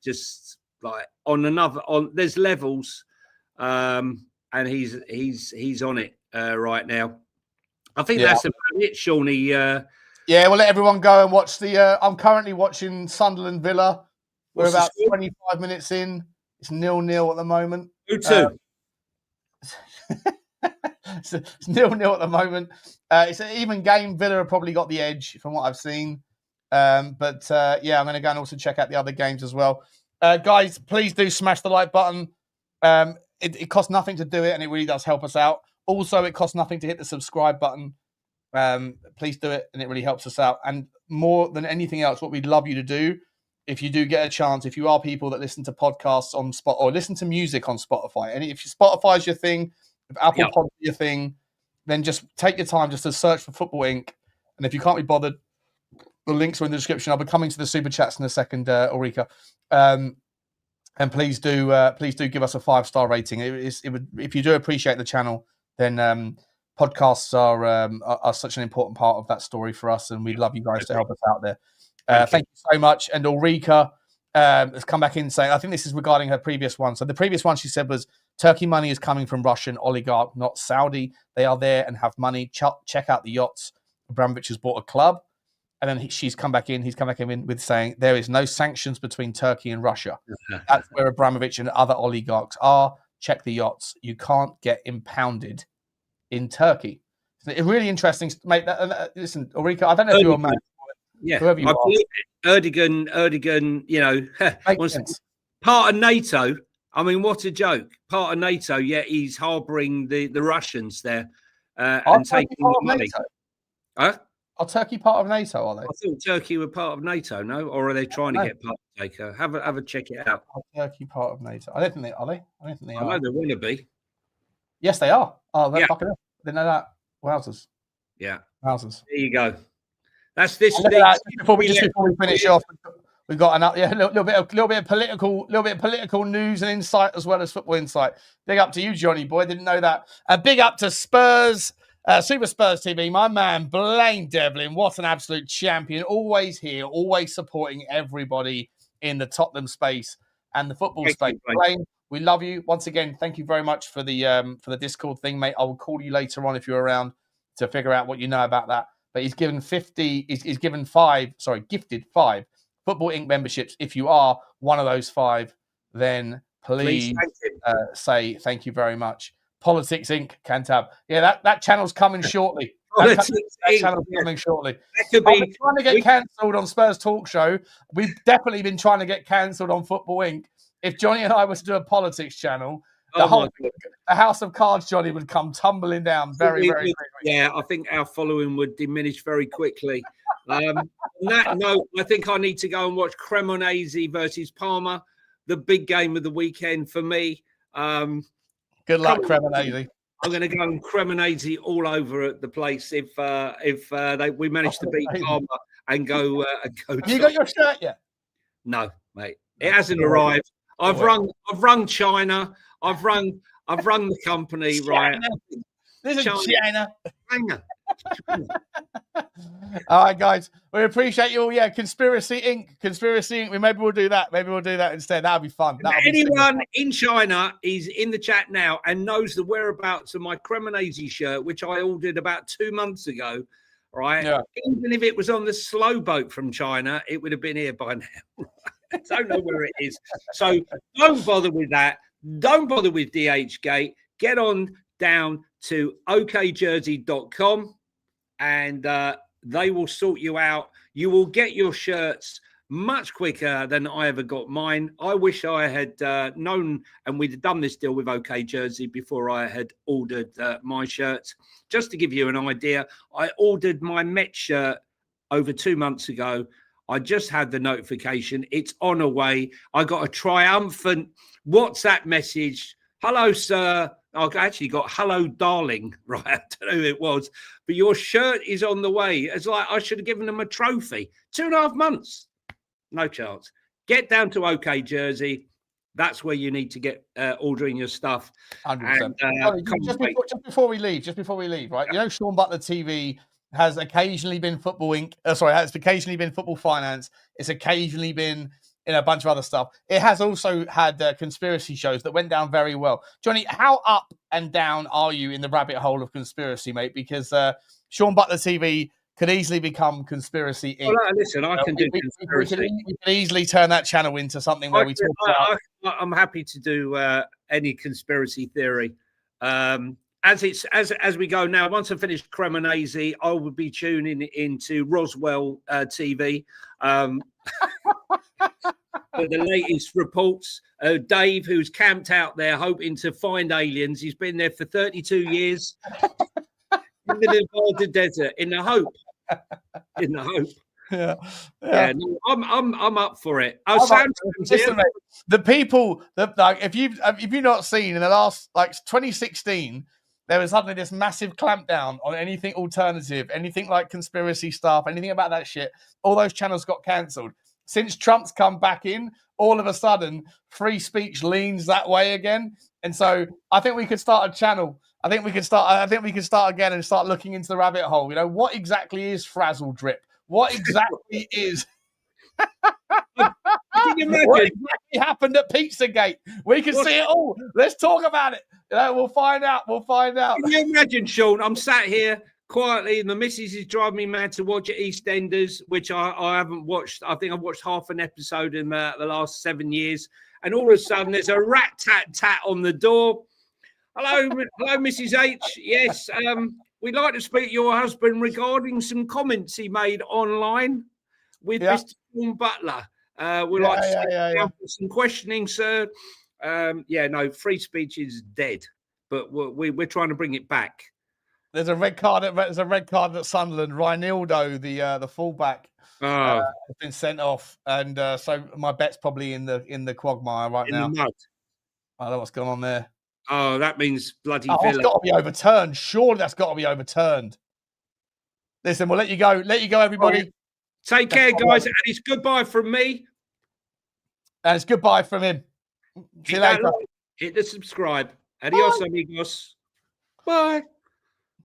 just like there's levels, and he's on it right now. I think that's about it, Shawnee. Yeah, we'll let everyone go and watch the. I'm currently watching Sunderland Villa. We're about 25 minutes in. It's 0-0 at the moment. 2-2. It's 0-0 at the moment. It's an even game. Villa have probably got the edge from what I've seen. But I'm going to go and also check out the other games as well. Guys, please do smash the like button. It costs nothing to do it, and it really does help us out. Also, it costs nothing to hit the subscribe button. Please do it, and it really helps us out. And more than anything else, what we'd love you to do, if you do get a chance, if you are people that listen to podcasts on Spotify or listen to music on Spotify, and if Spotify's your thing, if Apple Pod's your thing, then just take your time just to search for Football Inc. And if you can't be bothered, the links are in the description. I'll be coming to the super chats in a second, Ulrika. And please do give us a 5-star rating. It would, if you do appreciate the channel, then podcasts are such an important part of that story for us, and we'd love you guys to help us out there. Thank you so much. And Ulrika has come back in saying, I think this is regarding her previous one. So the previous one she said was, Turkey money is coming from Russian oligarch, not Saudi. They are there and have money. Check out the yachts. Abramovich has bought a club. And then he's come back in with saying, there is no sanctions between Turkey and Russia. That's where Abramovich and other oligarchs are. Check the yachts. You can't get impounded in Turkey. It's really interesting, mate. Listen, Ulrika, I don't know if you're a man. Yeah, whoever you are. Erdogan, you know, makes sense. part of NATO. I mean, what a joke. Part of NATO, yet he's harbouring the Russians there and taking the money. Huh? Are Turkey part of NATO, are they? I thought Turkey were part of NATO, no? Or are they trying to get partaker? Have a check it out. Are Turkey part of NATO? I don't think they are. They? I don't think they are. I know they want to be. Yes, they are. Oh, they're Yeah. fucking up. Didn't know that. Wowzers. Yeah. Wowzers. There you go. That's this. Before we finish off, we've got a little bit of political news and insight as well as football insight. Big up to you, Johnny boy. Didn't know that. Big up to Spurs, Super Spurs TV. My man Blaine Devlin. What an absolute champion! Always here, always supporting everybody in the Tottenham space and the football space. Blaine, we love you once again. Thank you very much for the Discord thing, mate. I will call you later on if you're around to figure out what you know about that. But he's given gifted 5 Football Inc. memberships. If you are one of those 5, then please say thank you very much. Politics Inc. Cantab. Yeah, that channel's coming shortly. That channel's coming shortly. I've been trying to get cancelled on Spurs Talk Show. We've definitely been trying to get cancelled on Football Inc. If Johnny and I were to do a politics channel, the House of Cards, Johnny, would come tumbling down very quickly. Yeah, I think our following would diminish very quickly. On that note, I think I need to go and watch Cremonese versus Parma, the big game of the weekend for me. Good luck, Cremonese. I'm going to go and Cremonese all over the place if we manage to beat Parma and go. Have you got your shirt yet? No, mate. It hasn't arrived. I've rung China. I've rung the company, right? This is China. All right, guys. We appreciate you all. Yeah, Conspiracy Inc. Maybe we'll do that. Maybe we'll do that instead. That'll be fun. Anyone in China is in the chat now and knows the whereabouts of my Cremonese shirt, which I ordered about 2 months ago. Right? Yeah. Even if it was on the slow boat from China, it would have been here by now. I don't know where it is. So don't bother with that. Don't bother with DHgate. Get on down to okjersey.com and they will sort you out. You will get your shirts much quicker than I ever got mine. I wish I had known and we'd done this deal with OK Jersey before I had ordered my shirts. Just to give you an idea, I ordered my Met shirt over 2 months ago. I just had the notification. It's on the way. I got a triumphant WhatsApp message. Hello, sir. I actually got hello, darling. Right. I don't know who it was. But your shirt is on the way. It's like I should have given them a trophy. 2.5 months. No chance. Get down to OK Jersey. That's where you need to get ordering your stuff. 100%. Just before we leave, right? You know, Sean Butler TV has occasionally been Football Inc. Has occasionally been Football Finance. It's occasionally been in a bunch of other stuff. It has also had conspiracy shows that went down very well. Johnny, how up and down are you in the rabbit hole of conspiracy, mate? Because Sean Butler TV could easily become Conspiracy Inc. Well, listen, I can do conspiracy. We can easily turn that channel into something where we talk about... I'm happy to do any conspiracy theory. As we go now, once I finish Cremonese, I will be tuning into Roswell TV for the latest reports. Dave, who's camped out there hoping to find aliens, he's been there for 32 years in the Nevada desert in the hope. Yeah. No, I'm up for it. Listen, mate, the people that if you've not seen in the last 2016. There was suddenly this massive clampdown on anything alternative, anything like conspiracy stuff, anything about that shit. All those channels got cancelled. Since Trump's come back in, all of a sudden, free speech leans that way again. And so I think we could start a channel. I think we can start again and start looking into the rabbit hole. You know, what exactly is Frazzle Drip? What exactly is... What exactly happened at Pizzagate? We can see it all. Let's talk about it. You know, we'll find out. Can you imagine, Sean? I'm sat here quietly, and the missus is driving me mad to watch EastEnders, which I haven't watched. I think I've watched half an episode in the last 7 years. And all of a sudden, there's a rat-tat-tat on the door. Hello, Mrs. H. Yes, we'd like to speak to your husband regarding some comments he made online with Mr. Sean Butler. We'd like to sit yeah. down for some questioning, sir. No, free speech is dead, but we're trying to bring it back. There's a red card at Sunderland. Reinildo, the fullback, has been sent off, and so my bet's probably in the quagmire right now. In the mud. I don't know what's going on there. Oh, that means bloody It's Villa. got to be overturned. Surely that's got to be overturned. Listen, we'll let you go. Let you go, everybody. Right. Take care, guys, and it's goodbye from me. And it's goodbye from him. See you later. Hit the subscribe. Adios, amigos. Bye.